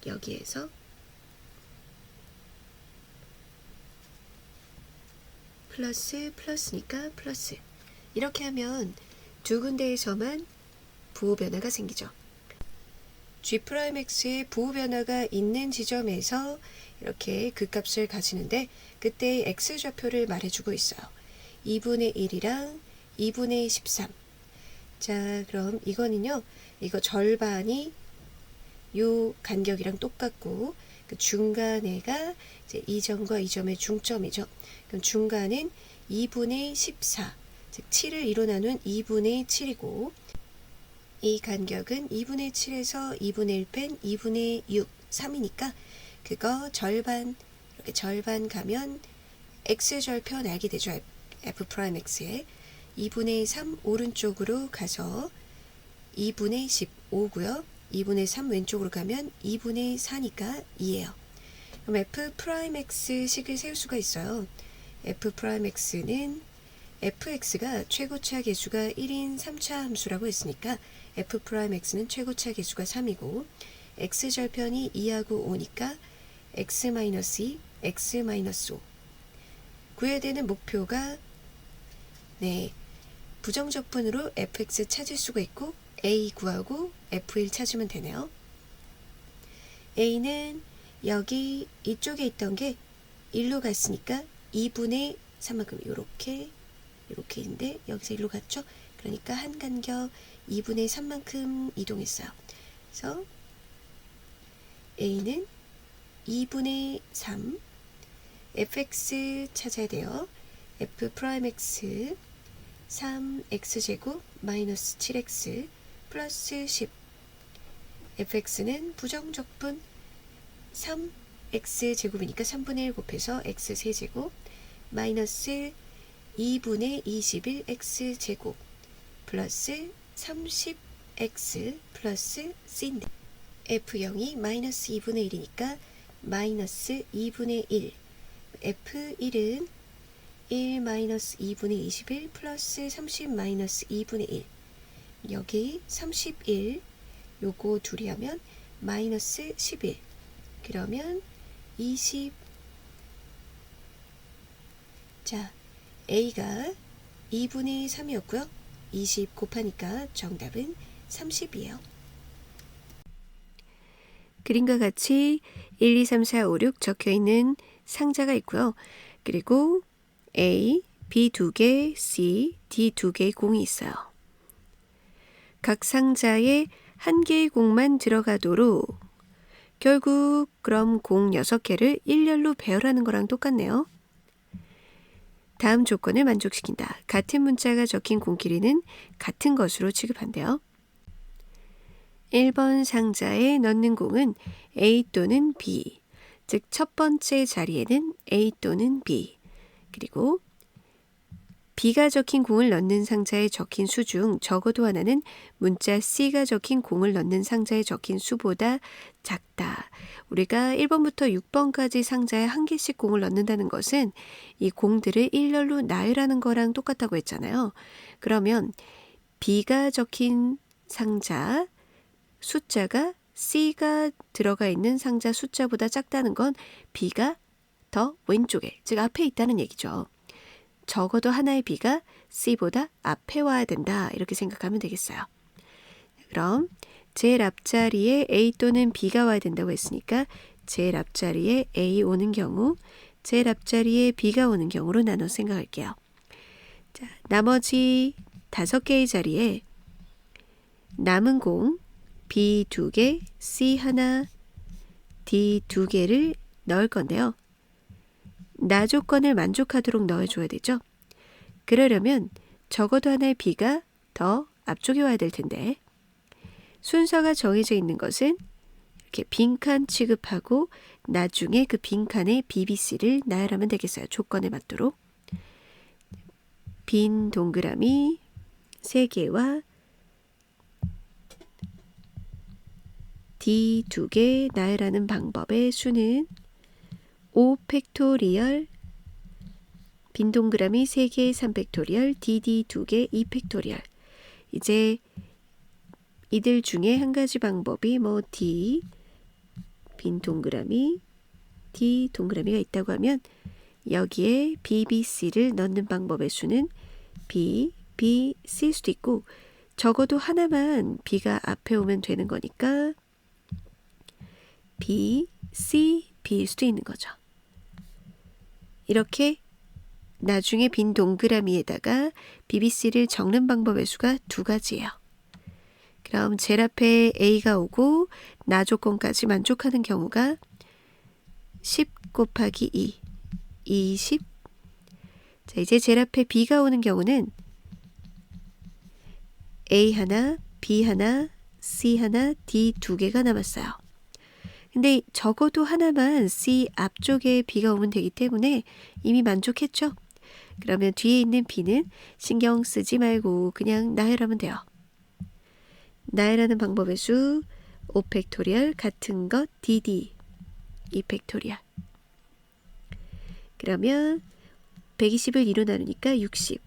여기에서 플러스 플러스니까 플러스. 이렇게 하면 두 군데에서만 부호 변화가 생기죠. G'X의 부호 변화가 있는 지점에서 이렇게 극값을 가지는데 그때의 X좌표를 말해주고 있어요. 2분의 1이랑 2분의 13. 자, 그럼 이거는요, 이거 절반이 요 간격이랑 똑같고 그 중간에가 이제 이 점과 이 점의 중점이죠. 그럼 중간은 2분의 14, 즉 7을 2로 나눈 2분의 7이고 이 간격은 2분의 7에서 2분의 1펜 2분의 6, 3이니까 그거 절반, 이렇게 절반 가면 X절표 나게 되죠. F'X에 2분의 3 오른쪽으로 가서 2분의 15고요. 2분의 3 왼쪽으로 가면 2분의 4니까 2예요. 그럼 F'X 식을 세울 수가 있어요. F'X는 fx가 최고차 계수가 1인 3차 함수라고 했으니까 F'X는 최고차 계수가 3이고 x절편이 2하고 5니까 x-2, x-5. 구해야 되는 목표가 부정적분으로 fx 찾을 수가 있고 a 구하고 f1 찾으면 되네요. a는 여기 이쪽에 있던 게 1로 갔으니까 2분의 3만큼 이렇게 있는데 여기서 1로 갔죠. 그러니까 한 간격 2분의 3만큼 이동했어요. 그래서 a는 2분의 3 fx 찾아야 돼요. f'x 3x제곱 마이너스 7x 플러스 10. fx는 부정적분 3x제곱이니까 3분의 1 곱해서 x3제곱 마이너스 2분의 21x제곱 플러스 30x 플러스 c인데 f0이 마이너스 2분의 1이니까 마이너스 2분의 1 f1은 1 마이너스 2분의 21 플러스 30 마이너스 2분의 1 여기 31 요거 둘이 하면 마이너스 11 그러면 20. 자, A가 2분의 3이었고요. 20 곱하니까 정답은 30이에요. 그림과 같이 1, 2, 3, 4, 5, 6 적혀있는 상자가 있고요. 그리고 A, B 2개, C, D 2개의 공이 있어요. 각 상자에 한 개의 공만 들어가도록 결국 그럼 공 6개를 일렬로 배열하는 거랑 똑같네요. 다음 조건을 만족시킨다. 같은 문자가 적힌 공 길이는 같은 것으로 취급한대요. 1번 상자에 넣는 공은 A 또는 B, 즉 첫 번째 자리에는 A 또는 B, 그리고 B가 적힌 공을 넣는 상자에 적힌 수 중 적어도 하나는 문자 C가 적힌 공을 넣는 상자에 적힌 수보다 작다. 우리가 1번부터 6번까지 상자에 한 개씩 공을 넣는다는 것은 이 공들을 일렬로 나열하는 거랑 똑같다고 했잖아요. 그러면 B가 적힌 상자 숫자가 C가 들어가 있는 상자 숫자보다 작다는 건 B가 더 왼쪽에, 즉 앞에 있다는 얘기죠. 적어도 하나의 B가 C보다 앞에 와야 된다. 이렇게 생각하면 되겠어요. 그럼 제일 앞자리에 A 또는 B가 와야 된다고 했으니까 제일 앞자리에 A 오는 경우, 제일 앞자리에 B가 오는 경우로 나눠 생각할게요. 자, 나머지 5개의 자리에 남은 공 B 2개, C 하나, D 2개를 넣을 건데요. 나 조건을 만족하도록 넣어줘야 되죠. 그러려면 적어도 하나의 B가 더 앞쪽에 와야 될 텐데 순서가 정해져 있는 것은 이렇게 빈칸 취급하고 나중에 그 빈칸에 BBC를 나열하면 되겠어요. 조건에 맞도록. 빈 동그라미 3개와 D 2개 나열하는 방법의 수는 5 팩토리얼 빈 동그라미 3개 3 팩토리얼 DD 2개 2 팩토리얼. 이제 이들 중에 한 가지 방법이 뭐 D 빈 동그라미 D 동그라미가 있다고 하면 여기에 BBC를 넣는 방법의 수는 B, B, C일 수도 있고 적어도 하나만 B가 앞에 오면 되는 거니까 B, C, B일 수도 있는 거죠. 이렇게 나중에 빈 동그라미에다가 BBC를 적는 방법의 수가 두 가지예요. 그럼 제일 앞에 A가 오고 나 조건까지 만족하는 경우가 10 곱하기 2, 20. 자, 이제 제일 앞에 B가 오는 경우는 A 하나, B 하나, C 하나, D 2개가 남았어요. 근데 적어도 하나만 C 앞쪽에 B가 오면 되기 때문에 이미 만족했죠? 그러면 뒤에 있는 B는 신경 쓰지 말고 그냥 나열하면 돼요. 나열하는 방법의 수 5 팩토리얼 같은 것 DD 2 팩토리얼. 그러면 120을 2로 나누니까 60.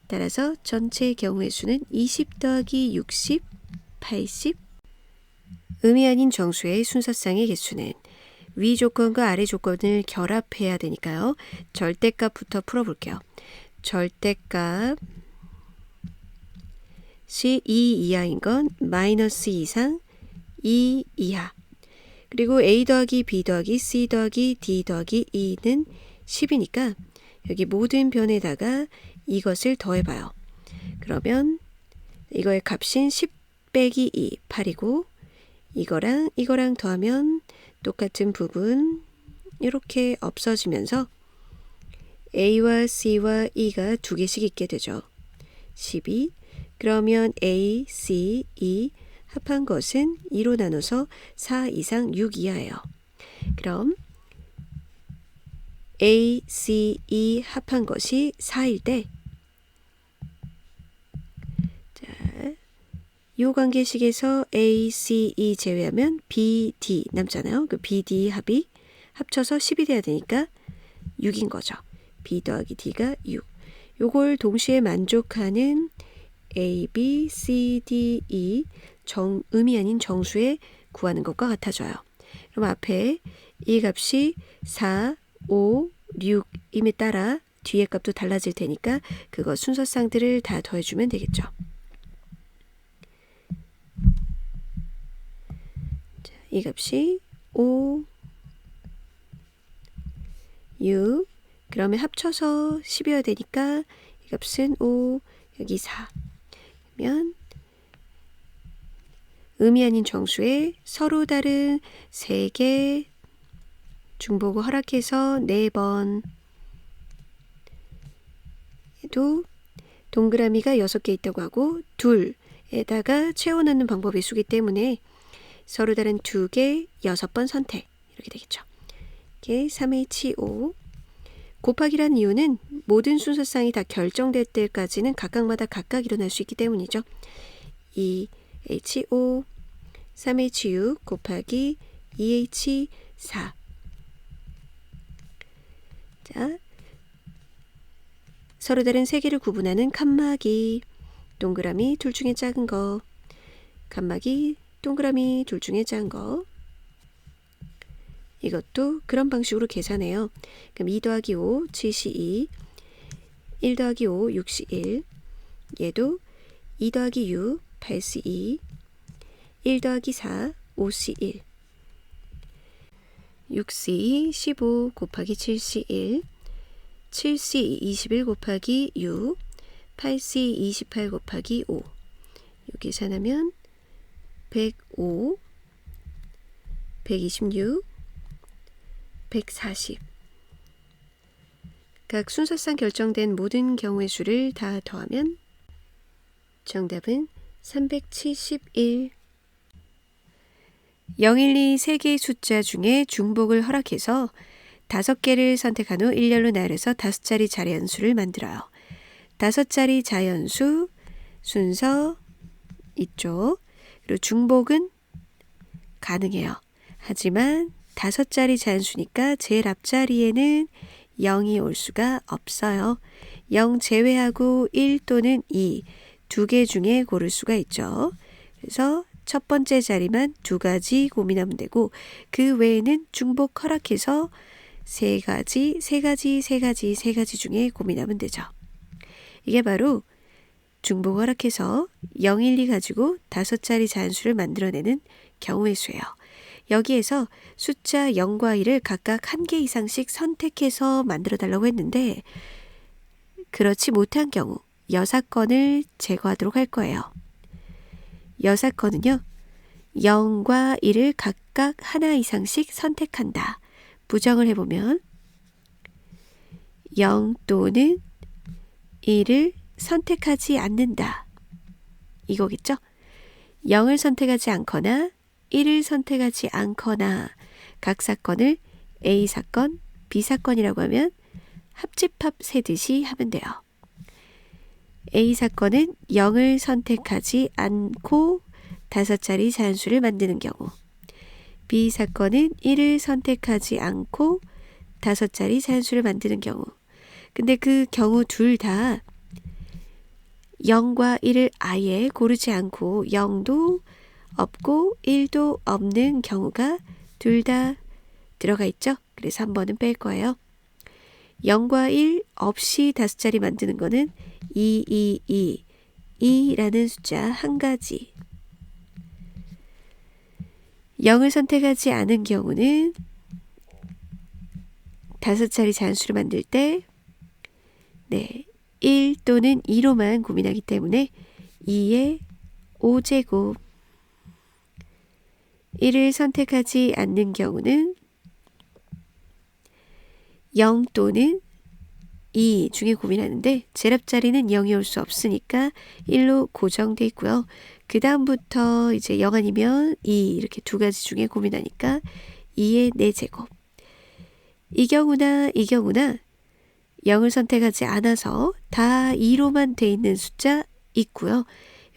따라서 전체 경우의 수는 20 더하기 60, 80. 의미 아닌 정수의 순서상의 개수는 위 조건과 아래 조건을 결합해야 되니까요. 절대값부터 풀어볼게요. 절대값이 2 이하인 건 마이너스 이상 2 이하. 그리고 A 더하기 B 더하기 C 더하기 D 더하기 E는 10이니까 여기 모든 변에다가 이것을 더해봐요. 그러면 이거의 값인 10 빼기 2, 8이고 이거랑 더하면 똑같은 부분 이렇게 없어지면서 A와 C와 E가 두 개씩 있게 되죠. 12. 그러면 A, C, E 합한 것은 2로 나눠서 4 이상 6 이하예요. 그럼 A, C, E 합한 것이 4일 때 이 관계식에서 A, C, E 제외하면 B, D 남잖아요. 그 B, D 합이 합쳐서 10이 돼야 되니까 6인 거죠. B 더하기 D가 6. 요걸 동시에 만족하는 A, B, C, D, E 의미 아닌 정수에 구하는 것과 같아져요. 그럼 앞에 이 값이 4, 5, 6임에 따라 뒤에 값도 달라질 테니까 그거 순서상들을 다 더해주면 되겠죠. 자, 이 값이 5, 6 그러면 합쳐서 10이어야 되니까 이 값은 5, 여기 4 그러면 의미 아닌 정수에 서로 다른 3개 중보고 허락해서 4번 또 동그라미가 6개 있다고 하고 2에다가 채워넣는 방법의 수기 때문에 서로 다른 2개 6번 선택 이렇게 되겠죠. 이게 3H5 곱하기란 이유는 모든 순서상이 다 결정될 때까지는 각각마다 각각 일어날 수 있기 때문이죠. 2H5 3H6 곱하기 2H4 자, 서로 다른 세 개를 구분하는 칸막이 동그라미 둘 중에 작은 거 칸막이 동그라미 둘 중에 작은 거 이것도 그런 방식으로 계산해요. 그럼 2 더하기 5 7C2 1 더하기 5 6C1 얘도 2 더하기 6 8C2 1 더하기 4 5C1 6C 15 곱하기 7C1 7C 21 곱하기 6 8C 28 곱하기 5 요 계산하면 105 126 140 각 순서상 결정된 모든 경우의 수를 다 더하면 정답은 371 012 3개의 숫자 중에 중복을 허락해서 5개를 선택한 후 일렬로 나열해서 5자리 자연수를 만들어요. 5자리 자연수 순서 이쪽 그리고 중복은 가능해요. 하지만 5자리 잔수니까 제일 앞자리에는 0이 올 수가 없어요. 0 제외하고 1 또는 2, 2개 중에 고를 수가 있죠. 그래서 첫 번째 자리만 2가지 고민하면 되고 그 외에는 중복 허락해서 3가지 중에 고민하면 되죠. 이게 바로 중복 허락해서 0, 1, 2 가지고 5자리 잔수를 만들어내는 경우의 수예요. 여기에서 숫자 0과 1을 각각 1개 이상씩 선택해서 만들어 달라고 했는데 그렇지 못한 경우 6건을 제거하도록 할 거예요. 6건은요. 0과 1을 각각 하나 이상씩 선택한다. 부정을 해보면 0 또는 1을 선택하지 않는다. 이거겠죠? 0을 선택하지 않거나 1을 선택하지 않거나 각 사건을 A사건, B사건이라고 하면 합집합 세듯이 하면 돼요. A사건은 0을 선택하지 않고 5자리 잔수를 만드는 경우 B사건은 1을 선택하지 않고 5자리 잔수를 만드는 경우 근데 그 경우 둘 다 0과 1을 아예 고르지 않고 0도 없고 1도 없는 경우가 둘 다 들어가 있죠. 그래서 한 번은 뺄 거예요. 0과 1 없이 5자리 만드는 거는 2라는 숫자 한 가지. 0을 선택하지 않은 경우는 5자리 잔수를 만들 때 1 또는 2로만 고민하기 때문에 2의 5제곱 1을 선택하지 않는 경우는 0 또는 2 중에 고민하는데 제일 앞자리는 0이 올 수 없으니까 1로 고정돼 있고요. 그 다음부터 이제 0 아니면 2 이렇게 2가지 중에 고민하니까 2의 4제곱 이 경우나 0을 선택하지 않아서 다 2로만 돼 있는 숫자 있고요.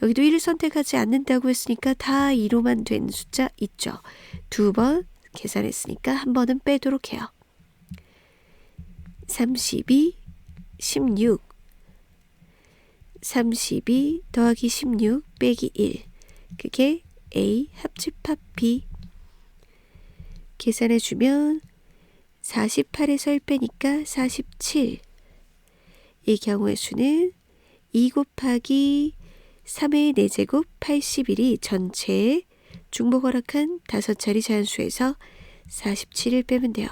여기도 1을 선택하지 않는다고 했으니까 다 2로만 된 숫자 있죠. 2번 계산했으니까 한 번은 빼도록 해요. 32, 16 32 더하기 16 빼기 1 그게 A 합집합 B 계산해주면 48에서 1 빼니까 47 이 경우의 수는 2 곱하기 3의 4제곱 81이 전체의 중복 허락한 5자리 잔수에서 47을 빼면 돼요.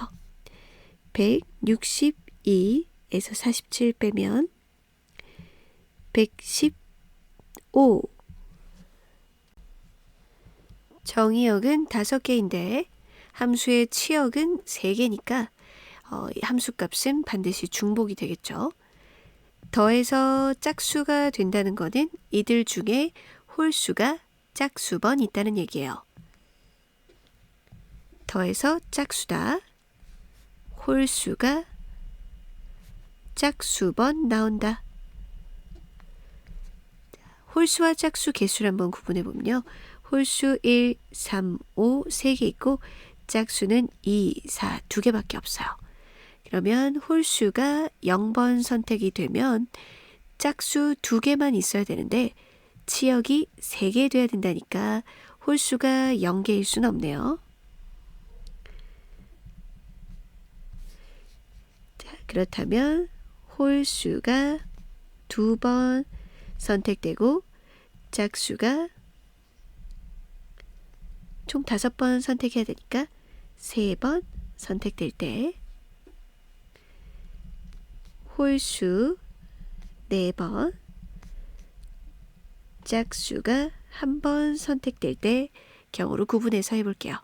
162에서 47 빼면 115 정의역은 5개인데 함수의 치역은 3개니까 함수값은 반드시 중복이 되겠죠. 더해서 짝수가 된다는 것은 이들 중에 홀수가 짝수번 있다는 얘기예요. 더해서 짝수다. 홀수가 짝수번 나온다. 홀수와 짝수 개수를 한번 구분해 보면요. 홀수 1, 3, 5 3개 있고 짝수는 2, 4 2개밖에 없어요. 그러면 홀수가 0번 선택이 되면 짝수 2개만 있어야 되는데 치역이 3개 돼야 된다니까 홀수가 0개일 수는 없네요. 자, 그렇다면 홀수가 2번 선택되고 짝수가 총 5번 선택해야 되니까 3번 선택될 때 홀수 4번 짝수가 1번 선택될 때 경우로 구분해서 해볼게요.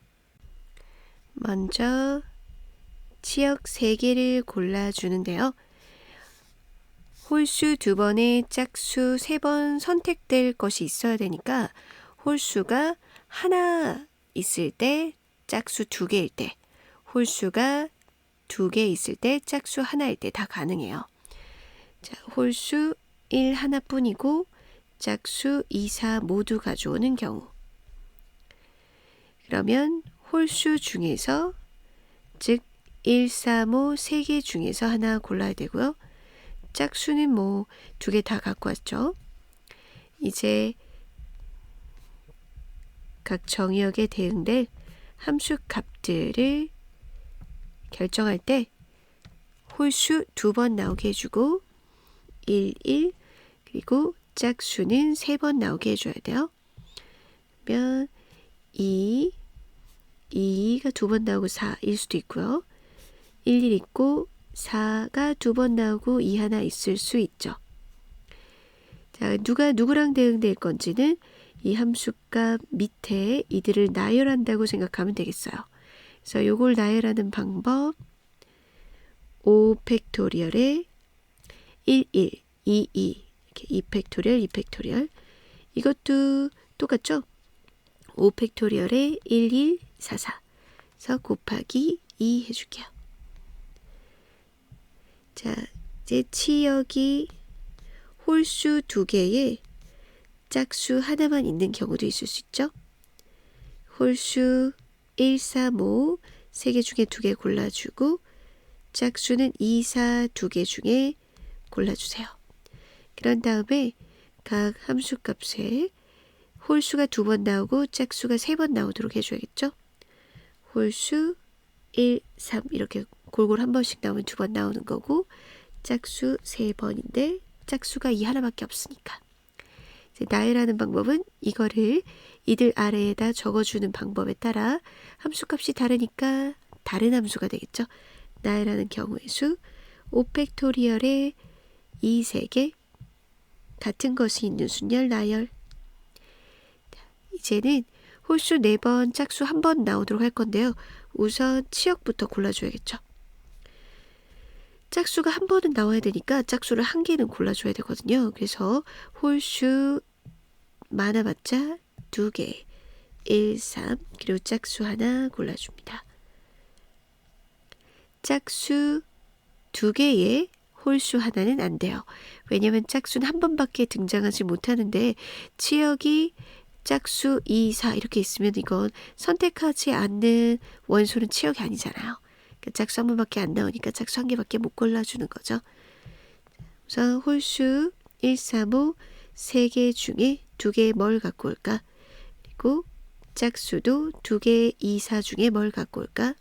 먼저 치역 3개를 골라주는데요. 홀수 2번에 짝수 3번 선택될 것이 있어야 되니까 홀수가 하나 있을 때 짝수 2개일 때 홀수가 2개 있을 때 짝수 하나일 때 다 가능해요. 자, 홀수 1 하나뿐이고 짝수 2, 4 모두 가져오는 경우 그러면 홀수 중에서 즉 1, 3, 5 3개 중에서 하나 골라야 되고요. 짝수는 뭐 2개 다 갖고 왔죠. 이제 각 정의역에 대응될 함수 값들을 결정할 때 홀수 2번 나오게 해주고 1, 1 그리고 짝수는 3번 나오게 해줘야 돼요. 그러면 2, 2가 2번 나오고 4일 수도 있고요. 1, 1 있고 4가 2번 나오고 2 하나 있을 수 있죠. 자, 누가 누구랑 대응될 건지는 이 함수값 밑에 이들을 나열한다고 생각하면 되겠어요. 그래서 요걸 나열하는 방법 5 팩토리얼에 1, 1, 2, 2 이렇게 2 팩토리얼, 2 팩토리얼 이것도 똑같죠? 5 팩토리얼에 1, 1, 4, 4 그래서 곱하기 2 해줄게요. 자, 이제 치역이 홀수 2개에 짝수 하나만 있는 경우도 있을 수 있죠. 홀수 1, 3, 5 3개 중에 2개 골라주고 짝수는 2, 4 2개 중에 골라주세요. 그런 다음에 각 함수값에 홀수가 2번 나오고 짝수가 3번 나오도록 해줘야겠죠. 홀수 1, 3 이렇게 골고루 한 번씩 나오면 2번 나오는 거고 짝수 3번인데 짝수가 2 하나밖에 없으니까 이제 나열하는 방법은 이거를 이들 아래에다 적어주는 방법에 따라 함수값이 다르니까 다른 함수가 되겠죠. 나열하는 경우의 수 5 팩토리얼에 2, 3개 같은 것이 있는 순열 나열. 이제는 홀수 4번 짝수 1번 나오도록 할 건데요. 우선 치역부터 골라줘야겠죠. 짝수가 1번은 나와야 되니까 짝수를 1개는 골라줘야 되거든요. 그래서 홀수 많아봤자 2개 1, 3 그리고 짝수 하나 골라줍니다. 짝수 2개에 홀수 하나는 안 돼요. 왜냐면 짝수는 1번밖에 등장하지 못하는데 치역이 짝수 2, 4 이렇게 있으면 이건 선택하지 않는 원소는 치역이 아니잖아요. 그러니까 짝수 1번밖에 안 나오니까 짝수 1개밖에 못 골라주는 거죠. 우선 홀수 1, 3, 5 3개 중에 2개 뭘 갖고 올까? 그리고 짝수도 2개 2, 4 중에 뭘 갖고 올까?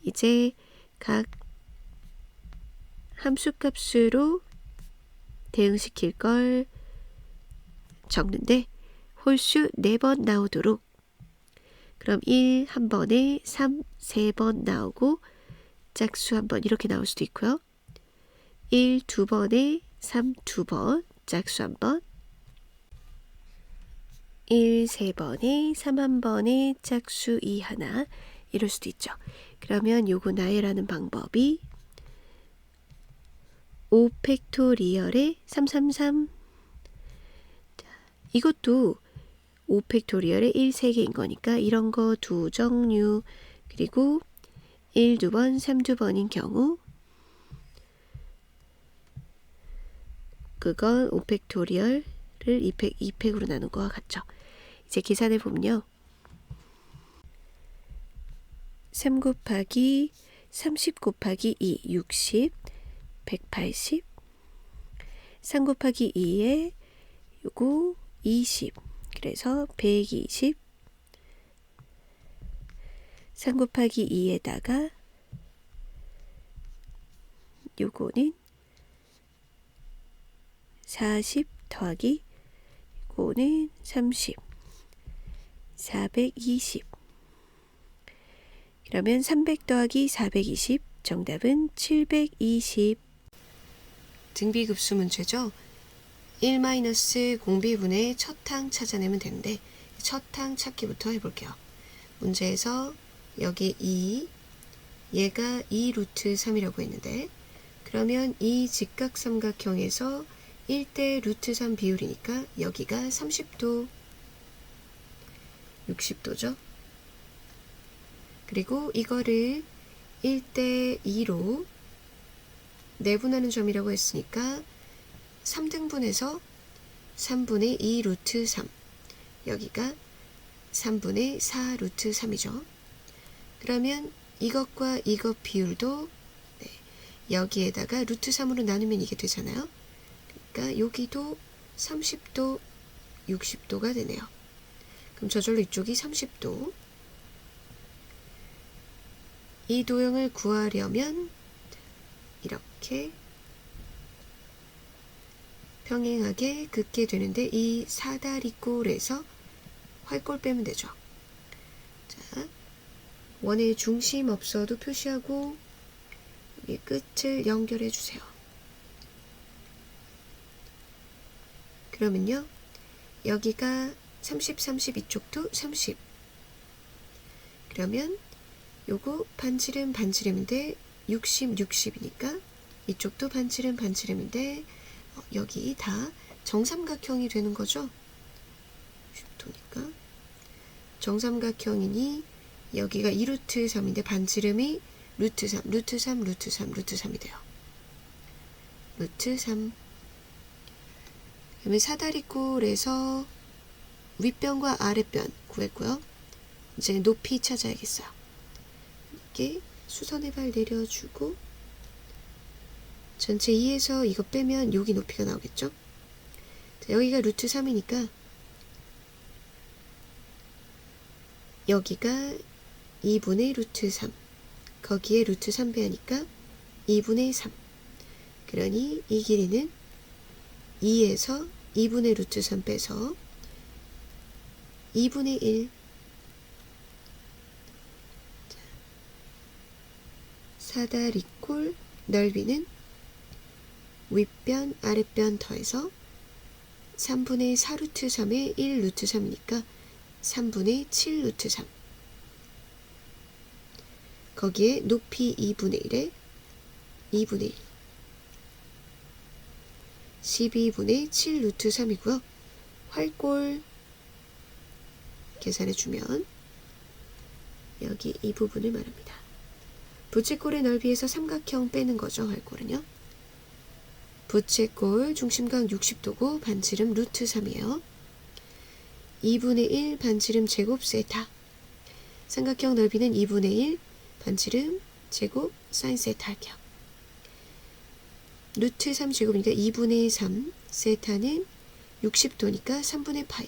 이제 각 함수값으로 대응시킬 걸 적는데 홀수 4번 나오도록 그럼 1 한 번에 3, 3번 나오고 짝수 한 번 이렇게 나올 수도 있고요. 1, 2번에 3, 2번 짝수 한 번 1, 3번에 3 한 번에 짝수 2 하나 이럴 수도 있죠. 그러면 요거 나열하는 방법이 5 팩토리얼에 333 자, 이것도 5 팩토리얼에 1, 3개인 거니까 이런 거 2종류 그리고 1, 2번, 3, 2번인 경우 그건 5 팩토리얼을 2팩으로 나눈 거와 같죠. 이제 계산해 보면요. 3 곱하기 30 곱하기 2, 60, 180 3 곱하기 2에 요거 20 그래서 120 3 곱하기 2에다가 요거는 40 더하기 요거는 30 420 그러면 300 더하기 420 정답은 720 등비급수 문제죠. 1- 공비분의 첫 항 찾아내면 되는데 첫 항 찾기부터 해볼게요. 문제에서 여기 2 얘가 2 루트 3이라고 했는데 그러면 이 직각삼각형에서 1대 루트 3 비율이니까 여기가 30도 60도죠. 그리고 이거를 1대 2로 내분하는 점이라고 했으니까 3등분해서 3분의 2 루트 3 여기가 3분의 4 루트 3이죠. 그러면 이것과 이것 비율도 여기에다가 루트 3으로 나누면 이게 되잖아요. 그러니까 여기도 30도, 60도가 되네요. 그럼 저절로 이쪽이 30도. 이 도형을 구하려면 이렇게 평행하게 긋게 되는데 이 사다리꼴에서 활꼴 빼면 되죠. 자, 원의 중심 없어도 표시하고 이 끝을 연결해 주세요. 그러면요, 여기가 30, 30 이쪽도 30. 그러면 요거 반지름 반지름인데 60, 60이니까 이쪽도 반지름 반지름인데 여기 다 정삼각형이 되는 거죠. 60도니까 정삼각형이니 여기가 2루트 3인데 반지름이 루트 3, 루트 3, 루트 3, 루트 3이 돼요. 루트 3. 그러면 사다리꼴에서 윗변과 아랫변 구했고요. 이제 높이 찾아야겠어요. 이렇게 수선의 발 내려주고 전체 2에서 이거 빼면 여기 높이가 나오겠죠. 자, 여기가 루트 3이니까 여기가 2분의 루트 3, 거기에 루트 3 빼니까 2분의 3. 그러니 이 길이는 2에서 2분의 루트 3 빼서 2분의 1. 사다리꼴 넓이는 윗변 아랫변 더해서 3분의 4 루트 3에 1 루트 3이니까 3분의 7 루트 3. 거기에 높이 2분의 1에 2분의 1. 12분의 7 루트 3이고요. 활꼴 계산해주면 여기 이 부분을 말합니다. 부채꼴의 넓이에서 삼각형 빼는 거죠. 활꼴은요. 부채꼴 중심각 60도고 반지름 루트 3이에요. 2분의 1 반지름 제곱 세타. 삼각형 넓이는 2분의 1 반지름 제곱 사인 세타 할게요. 루트 3 제곱이니까 2분의 3 세타는 60도니까 3분의 파이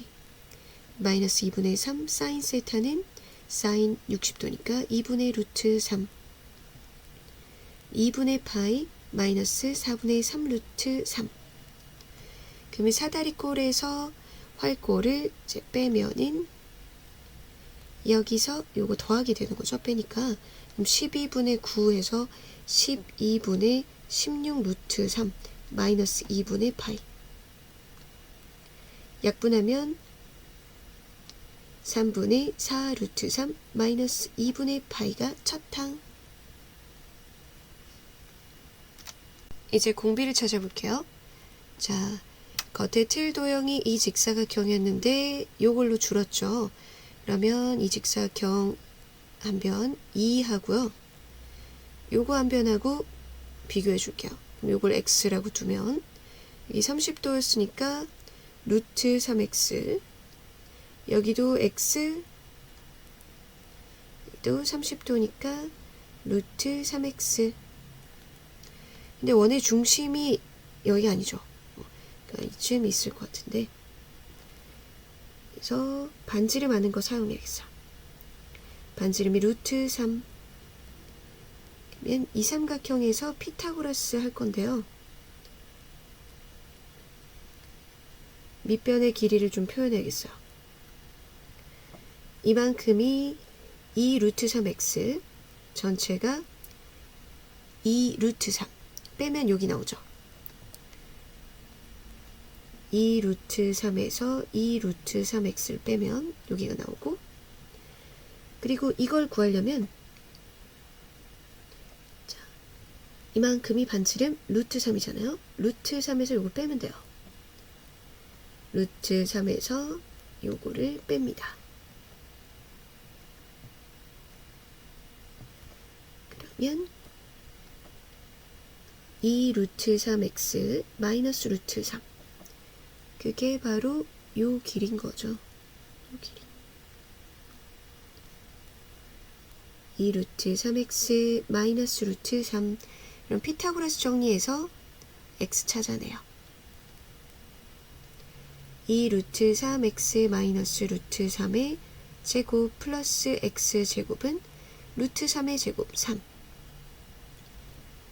마이너스 2분의 3 사인 세타는 사인 60도니까 2분의 루트 3 2분의 파이 마이너스 4분의 3 루트 3. 그러면 사다리꼴에서 활꼴을 이제 빼면은 여기서 요거 더하기 되는 거죠. 빼니까 그럼 12분의 9에서 12분의 16 루트 3 마이너스 2분의 파이. 약분하면 3분의 4 루트 3 마이너스 2분의 파이가 첫 항. 이제 공비를 찾아볼게요. 자, 겉에 틀 도형이 이 직사각형이었는데 요걸로 줄었죠. 그러면 이 직사각형 한 변 2 하고요. 요거 한 변하고 비교해 줄게요. 그럼 요걸 x라고 두면 이 30도였으니까 루트 3x, 여기도 x, 또 30도니까 루트 3x. 근데 원의 중심이 여기 아니죠. 그러니까 이쯤 있을 것 같은데. 그래서 반지름 아는 거 사용해야겠어. 반지름이 루트 3. 그러면 이 삼각형에서 피타고라스 할 건데요. 밑변의 길이를 좀 표현해야겠어요. 이만큼이 2 루트 3x, 전체가 2 루트 3. 빼면 여기 나오죠. 2 루트 3에서 2 루트 3x를 빼면 여기가 나오고, 그리고 이걸 구하려면 자, 이만큼이 반지름 루트 3이잖아요. 루트 3에서 요거 빼면 돼요. 루트 3에서 요거를 뺍니다. 그러면 2 루트 3x 마이너스 루트 3. 그게 바로 요 길인 거죠. 요 길이. 2 루트 3x 마이너스 루트 3. 그럼 피타고라스 정리해서 x 찾아내요. 2 루트 3x 마이너스 루트 3의 제곱 플러스 x 제곱은 루트 3의 제곱 3.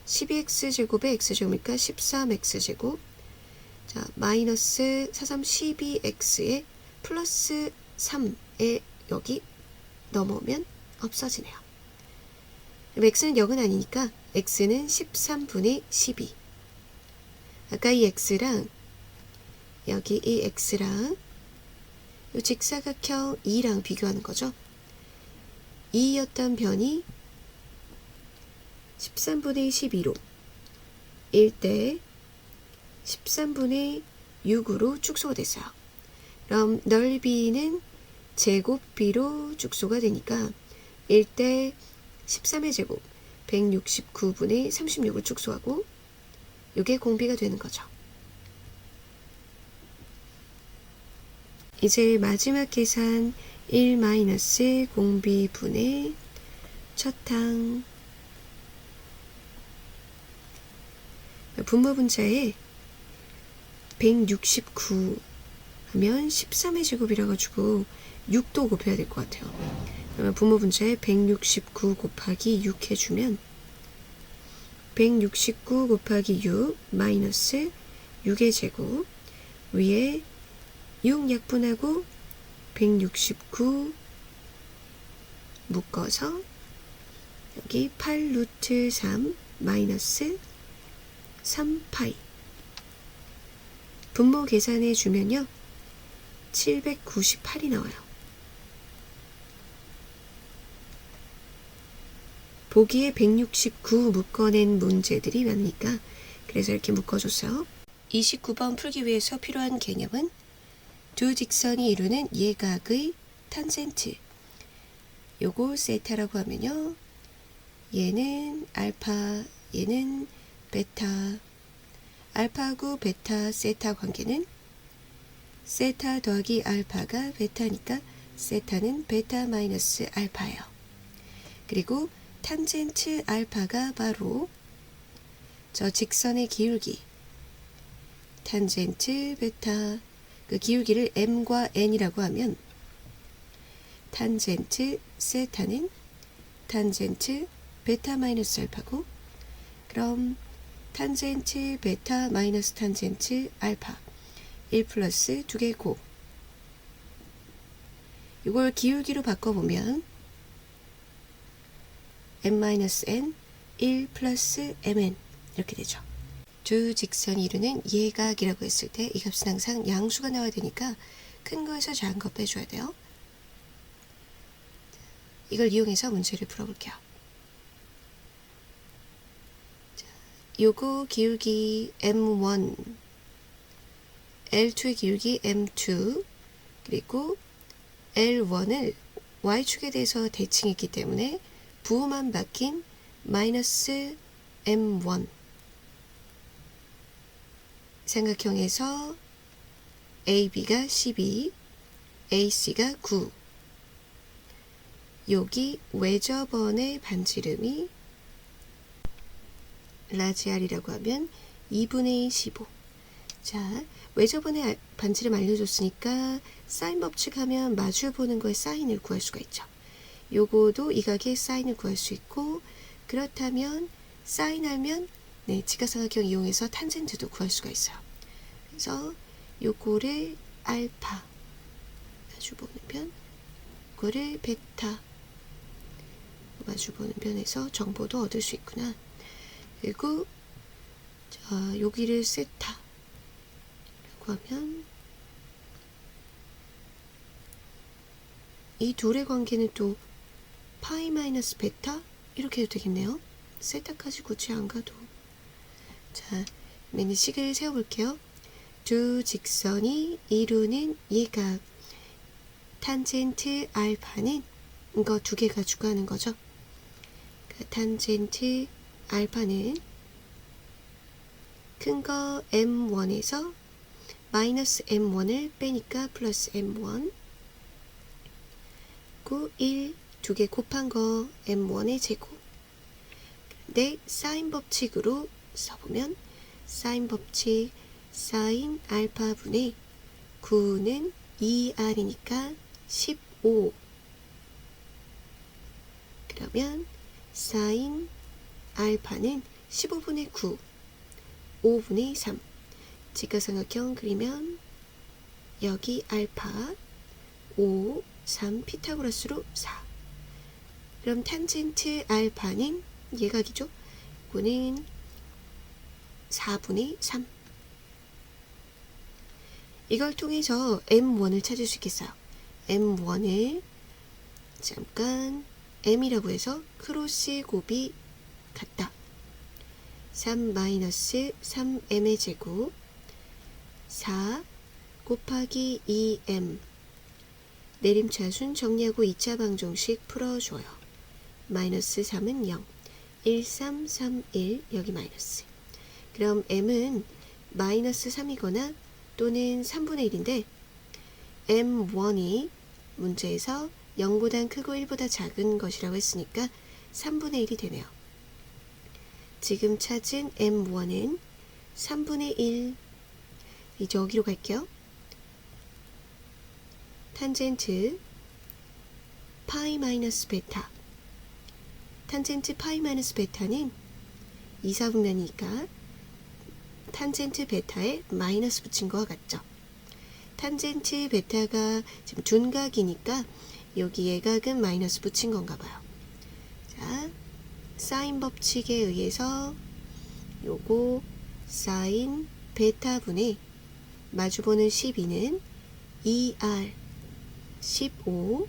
12x 제곱의 x 제곱이니까 13x 제곱. 자, 마이너스 43 12x에 플러스 3에 여기 넘어오면 없어지네요. 그럼 x는 0은 아니니까 x는 13분의 12. 아까 이 x랑 여기 이 x랑 이 직사각형 2랑 비교하는 거죠. 2였던 변이 13분의 12로 1대 13분의 6으로 축소가 됐어요. 그럼 넓이는 제곱비로 축소가 되니까 1대 13의 제곱 169분의 36을 축소하고 이게 공비가 되는 거죠. 이제 마지막 계산 1 공비분의 첫항. 분모분자에 169 하면 13의 제곱이라 가지고 6도 곱해야 될 것 같아요. 그러면 분모분자에 169 곱하기 6 해주면 169 곱하기 6 마이너스 6의 제곱 위에 6 약분하고 169 묶어서 여기 8 루트 3 마이너스 3파이. 분모 계산해 주면요 798이 나와요. 보기에 169 묶어낸 문제들이 많으니까 그래서 이렇게 묶어줬어요. 29번 풀기 위해서 필요한 개념은 두 직선이 이루는 예각의 탄젠트. 요거 세타라고 하면요 얘는 알파, 얘는 베타. 알파하고 베타 세타 관계는 세타 더하기 알파가 베타니까 세타는 베타 마이너스 알파예요. 그리고 탄젠트 알파가 바로 저 직선의 기울기 탄젠트 베타, 그 기울기를 m과 n이라고 하면 탄젠트 세타는 탄젠트 베타 마이너스 알파고, 그럼 탄젠트 베타 마이너스 탄젠트 알파 1 플러스 2개 곱. 이걸 기울기로 바꿔보면 m-n 1 플러스 mn 이렇게 되죠. 두 직선이 이루는 예각이라고 했을 때 이 값은 항상 양수가 나와야 되니까 큰 거에서 작은 거 빼줘야 돼요. 이걸 이용해서 문제를 풀어볼게요. 요거 기울기 m1, L2의 기울기 m2, 그리고 L1을 y축에 대해서 대칭했기 때문에 부호만 바뀐 마이너스 m1. 삼각형에서 AB가 12, AC가 9. 여기 외접원의 반지름이 라지 R이라고 하면 2분의 15. 자, 외접원의 반지름 알려줬으니까 사인 법칙 하면 마주 보는 거에 사인을 구할 수가 있죠. 요거도 이 각의 사인을 구할 수 있고, 그렇다면 사인 알면 네, 직각삼각형 이용해서 탄젠트도 구할 수가 있어요. 그래서 요거를 알파 마주 보는 변, 요거를 베타 마주 보는 변에서 정보도 얻을 수 있구나. 그리고 자, 여기를 세타라고 하면 이 둘의 관계는 또 파이 마이너스 베타 이렇게 해도 되겠네요. 세타까지 굳이 안 가도. 자, 맨 식을 세워볼게요. 두 직선이 이루는 예각 탄젠트 알파는 이거 두 개 가지고 하는 거죠. 탄젠트 알파는 큰 거 m1에서 마이너스 m1을 빼니까 플러스 m1 9, 1, 두 개 곱한 거 m1의 제곱. 근데 사인 법칙으로 써보면 사인 법칙 사인 알파분의 9는 2r이니까 15. 그러면 사인 알파는 15분의 9, 5분의 3. 직각삼각형 그리면 여기 알파 5, 3 피타고라스로 4. 그럼 탄젠트 알파는 예각이죠. 이거는 4분의 3. 이걸 통해서 m1을 찾을 수 있겠어요. m1을 잠깐 m이라고 해서 크로스 곱이 같다. 3 마이너스 3m의 제곱 4 곱하기 2m. 내림차순 정리하고 2차 방정식 풀어줘요. 마이너스 3은 0. 1, 3, 3, 1 여기 마이너스. 그럼 m은 마이너스 3이거나 또는 3분의 1인데 m1이 문제에서 0보다 크고 1보다 작은 것이라고 했으니까 3분의 1이 되네요. 지금 찾은 m1은 3분의 1. 이제 여기로 갈게요. 탄젠트 파이 마이너스 베타. 탄젠트 파이 마이너스 베타는 2사분면이니까 탄젠트 베타에 마이너스 붙인 거와 같죠. 탄젠트 베타가 지금 둔각이니까 여기 예각은 마이너스 붙인 건가 봐요. 자, 사인 법칙에 의해서 요거 사인 베타분의 마주보는 12는 2r 15.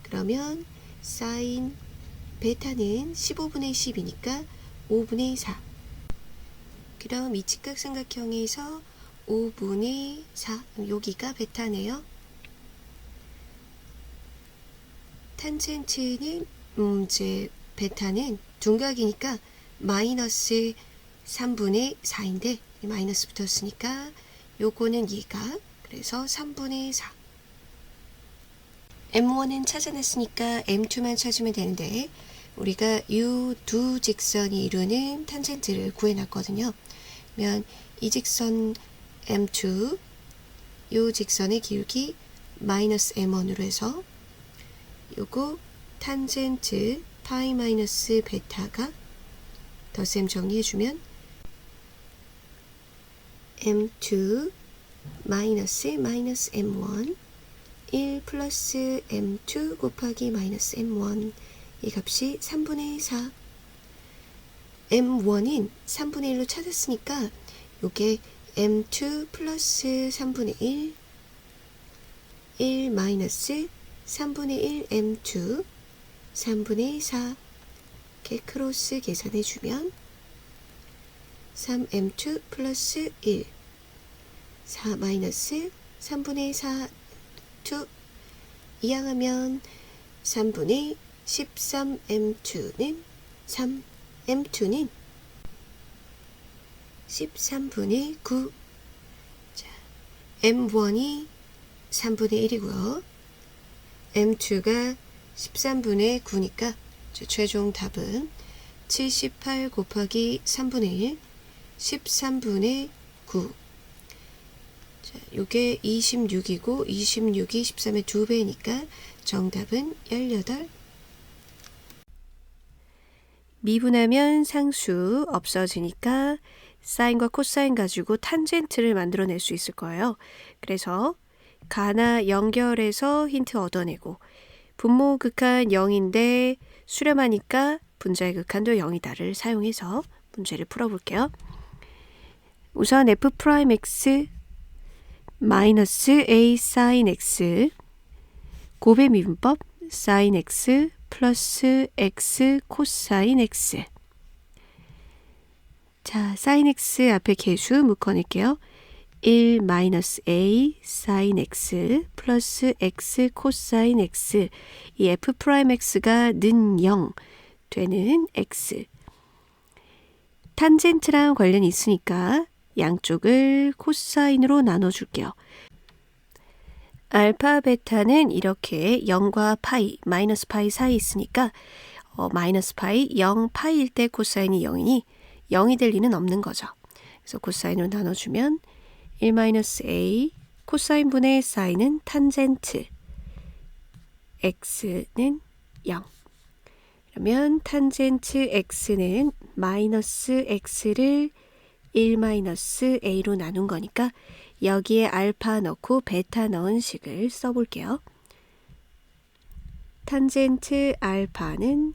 그러면 사인 베타는 15분의 10이니까 5분의 4. 그럼 이 직각삼각형에서 5분의 4. 여기가 베타네요. 탄젠트는 이제 베타는 둔각이니까 마이너스 3분의 4인데 마이너스 붙었으니까 요거는 얘가 그래서 3분의 4. m1은 찾아냈으니까 m2만 찾으면 되는데 우리가 이 두 직선이 이루는 탄젠트를 구해놨거든요. 그러면 이 직선 m2 이 직선의 기울기 마이너스 m1으로 해서 요거 탄젠트 파이 마이너스 베타가 덧셈 정리해주면 m2 마이너스 m1 1 플러스 m2 곱하기 마이너스 m1 이 값이 3분의 4. m1은 3분의 1로 찾았으니까 요게 m2 플러스 3분의 1 마이너스 3분의 1 m2 3분의 4 이렇게 크로스 계산해주면 3m2 플러스 1 4 마이너스 3분의 4 2 이항하면 3분의 13m2는 3m2는 13분의 9. 자, m1이 3분의 1이고요. m2가 13분의 9니까 최종 답은 78 곱하기 3분의 1 13분의 9. 자, 요게 26이고 26이 13의 2배니까 정답은 18. 미분하면 상수 없어지니까 사인과 코사인 가지고 탄젠트를 만들어낼 수 있을 거예요. 그래서 가나 연결해서 힌트 얻어내고 분모 극한 0인데 수렴하니까 분자의 극한도 0이다를 사용해서 문제를 풀어볼게요. 우선 f'x 마이너스 a sin x 곱의 미분법 sin x 플러스 x 코사인 x. 자, sin x 앞에 계수 묶어낼게요. 1 마이너스 a sin x 플러스 x 코사인 x. 이 f'x가 는 0 되는 x. 탄젠트랑 관련이 있으니까 양쪽을 코사인으로 나눠줄게요. 알파, 베타는 이렇게 0과 파이, 마이너스 파이 사이 있으니까 마이너스 파이, 0, 파이일 때 코사인이 0이니 0이 될 리는 없는 거죠. 그래서 코사인으로 나눠주면 1-a 코사인분의 사인은 탄젠트 x는 0. 그러면 탄젠트 x는 마이너스 x를 1-a로 나눈 거니까 여기에 알파 넣고 베타 넣은 식을 써볼게요. 탄젠트 알파는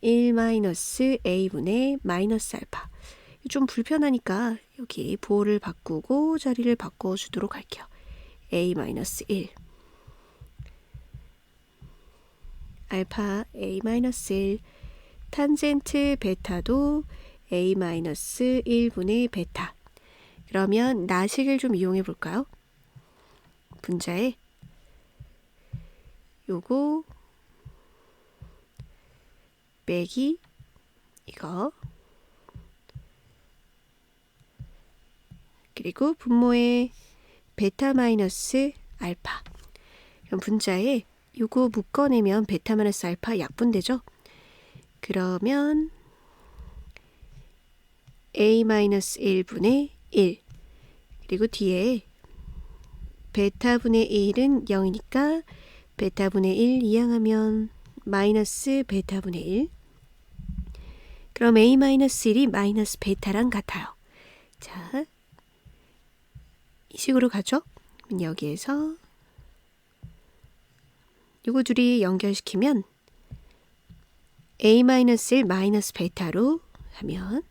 1-a분의 마이너스 알파. 좀 불편하니까 여기 보호를 바꾸고 자리를 바꿔주도록 할게요. a-1 알파 a-1 탄젠트 베타도 a-1분의 베타. 그러면 나식을 좀 이용해 볼까요? 분자에 요거 빼기 이거 그리고 분모에 베타 마이너스 알파. 그럼 분자에 요거 묶어내면 베타 마이너스 알파 약분되죠? 그러면 a-1분의 1 그리고 뒤에 베타분의 1은 0이니까 베타분의 1 이항하면 마이너스 베타분의 1 그럼 a-1이 마이너스 베타랑 같아요. 자, 이 식으로 가죠? 여기에서 요거 둘이 연결시키면 a-1 마이너스 베타로 하면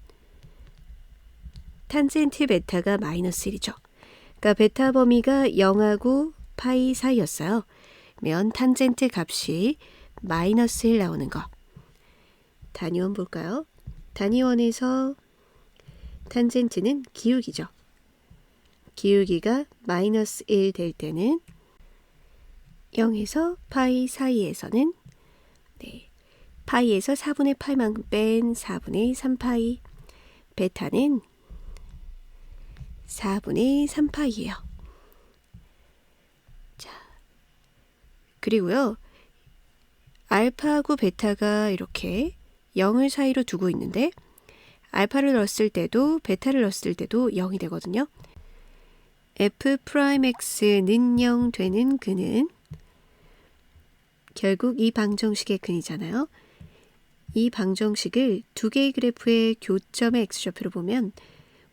탄젠트 베타가 마이너스 1이죠. 그러니까 베타 범위가 0하고 파이 사이였어요. 그러면 탄젠트 값이 마이너스 1 나오는 거. 단위원 볼까요? 단위원에서 탄젠트는 기울기죠. 기울기가 마이너스 1 될 때는 0에서 파이 사이에서는 파이에서 4분의 파이만큼 뺀 4분의 3파이 베타는 4분의 3파이예요. 자, 그리고요. 알파하고 베타가 이렇게 0을 사이로 두고 있는데 알파를 넣었을 때도 베타를 넣었을 때도 0이 되거든요. f'x는 0 되는 근은 결국 이 방정식의 근이잖아요. 이 방정식을 두 개의 그래프의 교점의 x좌표로 보면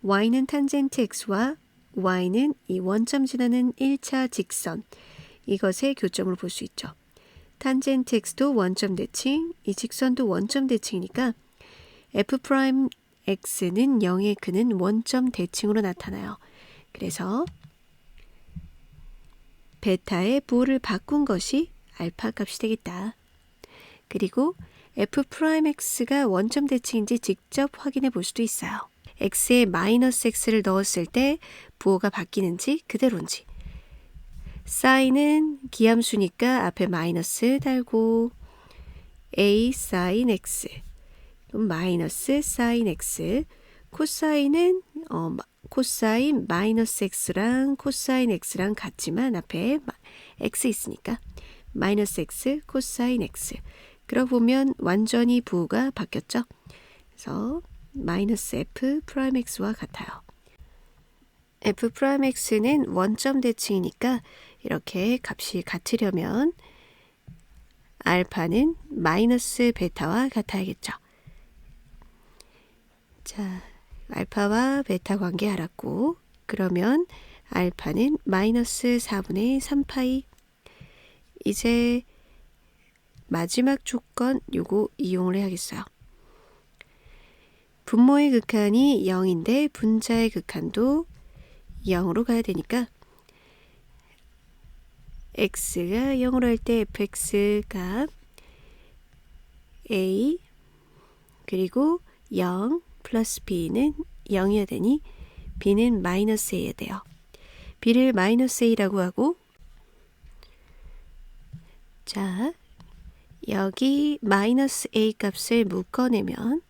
y는 탄젠트 x와 y는 이 원점 지나는 1차 직선 이것의 교점으로 볼 수 있죠. 탄젠트 x도 원점 대칭, 이 직선도 원점 대칭이니까 f'x는 0의 근은 원점 대칭으로 나타나요. 그래서 베타의 부호를 바꾼 것이 알파 값이 되겠다. 그리고 f'x가 원점 대칭인지 직접 확인해 볼 수도 있어요. x에 마이너스 x를 넣었을 때 부호가 바뀌는지 그대로인지. 사인은 기함수니까 앞에 마이너스 달고 a 사인 x 마이너스 사인 x 코사인은 코사인 마이너스 x랑 코사인 x랑 같지만 앞에 x 있으니까 마이너스 x 코사인 x 그러고 보면 완전히 부호가 바뀌었죠. 그래서 마이너스 f'x와 같아요. f'x는 원점 대칭이니까 이렇게 값이 같으려면 알파는 마이너스 베타와 같아야겠죠. 자, 알파와 베타 관계 알았고 그러면 알파는 마이너스 4분의 3파이 이제 마지막 조건 요거 이용을 해야겠어요. 분모의 극한이 0인데 분자의 극한도 0으로 가야 되니까 x가 0으로 할 때 fx가 a 그리고 0 플러스 b는 0이어야 되니 b는 마이너스 a여야 돼요. b를 마이너스 a라고 하고 자 여기 마이너스 a 값을 묶어내면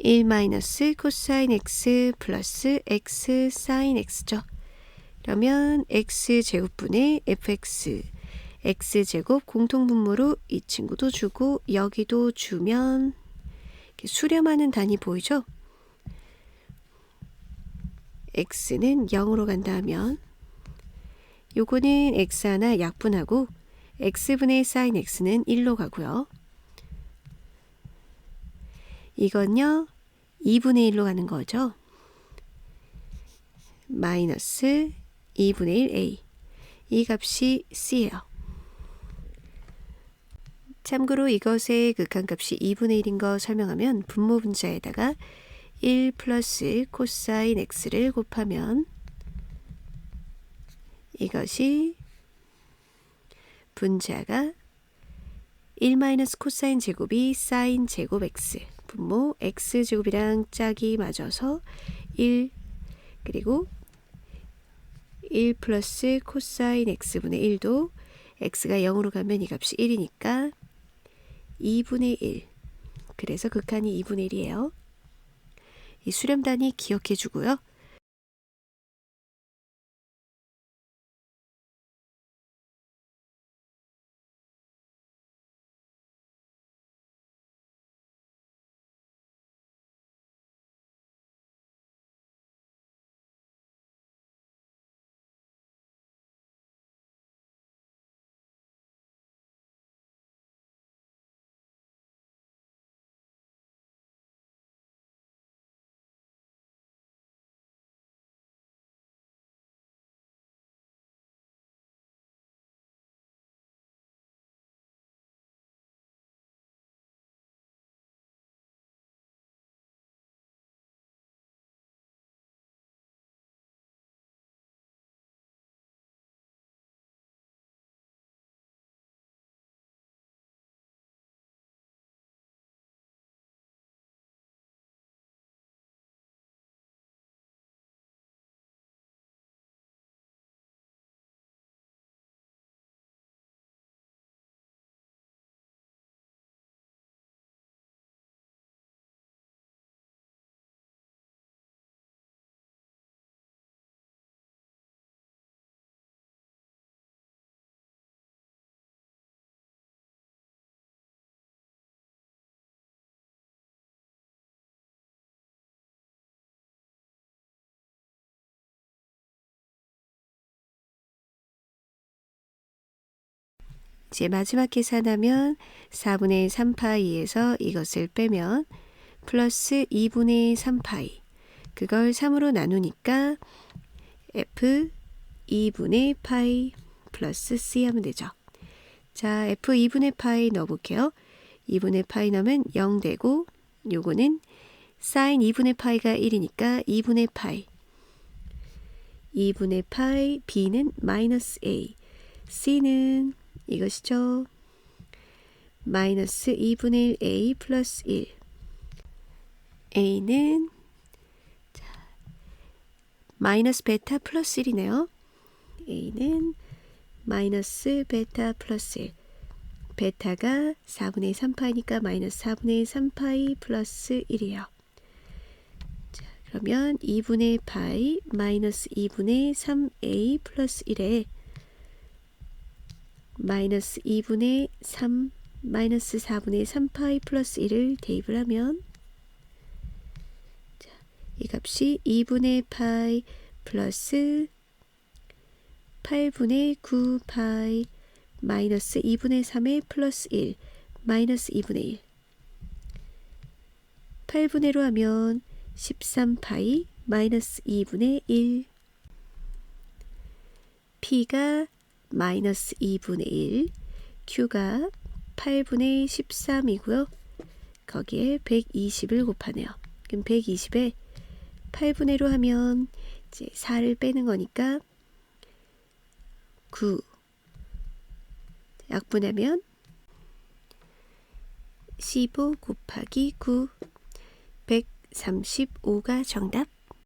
1 마이너스 코사인 x 플러스 x 사인 x죠. 그러면 x제곱분의 fx, x제곱 공통분모로 이 친구도 주고 여기도 주면 이렇게 수렴하는 단위 보이죠? x는 0으로 간다 하면 요거는 x 하나 약분하고 x분의 sin x는 1로 가고요. 이건요 2분의 1로 가는 거죠. 마이너스 2분의 1a, 이 값이 c예요. 참고로 이것의 극한값이 2분의 1인 거 설명하면 분모 분자에다가 1 플러스 코사인 x를 곱하면 이것이 분자가 1 마이너스 코사인 제곱이 사인 제곱 x, 분모 x제곱이랑 짝이 맞아서 1, 그리고 1 플러스 코사인 x분의 1도 x가 0으로 가면 이 값이 1이니까 2분의 1. 그래서 극한이 2분의 1이에요. 이 수렴단위 기억해 주고요. 이제 마지막 계산하면 4분의 3파이에서 이것을 빼면 플러스 2분의 3파이, 그걸 3으로 나누니까 f 2분의 파이 플러스 c 하면 되죠. 자, f 2분의 파이 넣어볼게요. 2분의 파이 넣으면 0 되고, 요거는 사인 2분의 파이가 1이니까 2분의 파이, 2분의 파이, b는 마이너스 a, c는 이것이죠. 마이너스 2분의 1 a 플러스 1. a는 마이너스 베타 플러스 1이네요. a는 마이너스 베타 플러스 1. 베타가 4분의 3파이니까 마이너스 4분의 3파이 플러스 1이에요. 자, 그러면 2분의 파이 마이너스 2분의 3a 플러스 1에 마이너스 2분의 3 마이너스 4분의 3파이 플러스 1을 대입을 하면 자, 이 값이 2분의 파이 플러스 8분의 9파이 마이너스 2분의 3의 플러스 1 마이너스 2분의 1, 8분의 1로 하면 13파이 마이너스 2분의 1, p가 마이너스 2분의 1, q가 8분의 13이고요. 거기에 120을 곱하네요. 그럼 120에 8분의 1로 하면 이제 4를 빼는 거니까 9. 약분하면 15 곱하기 9, 135가 정답.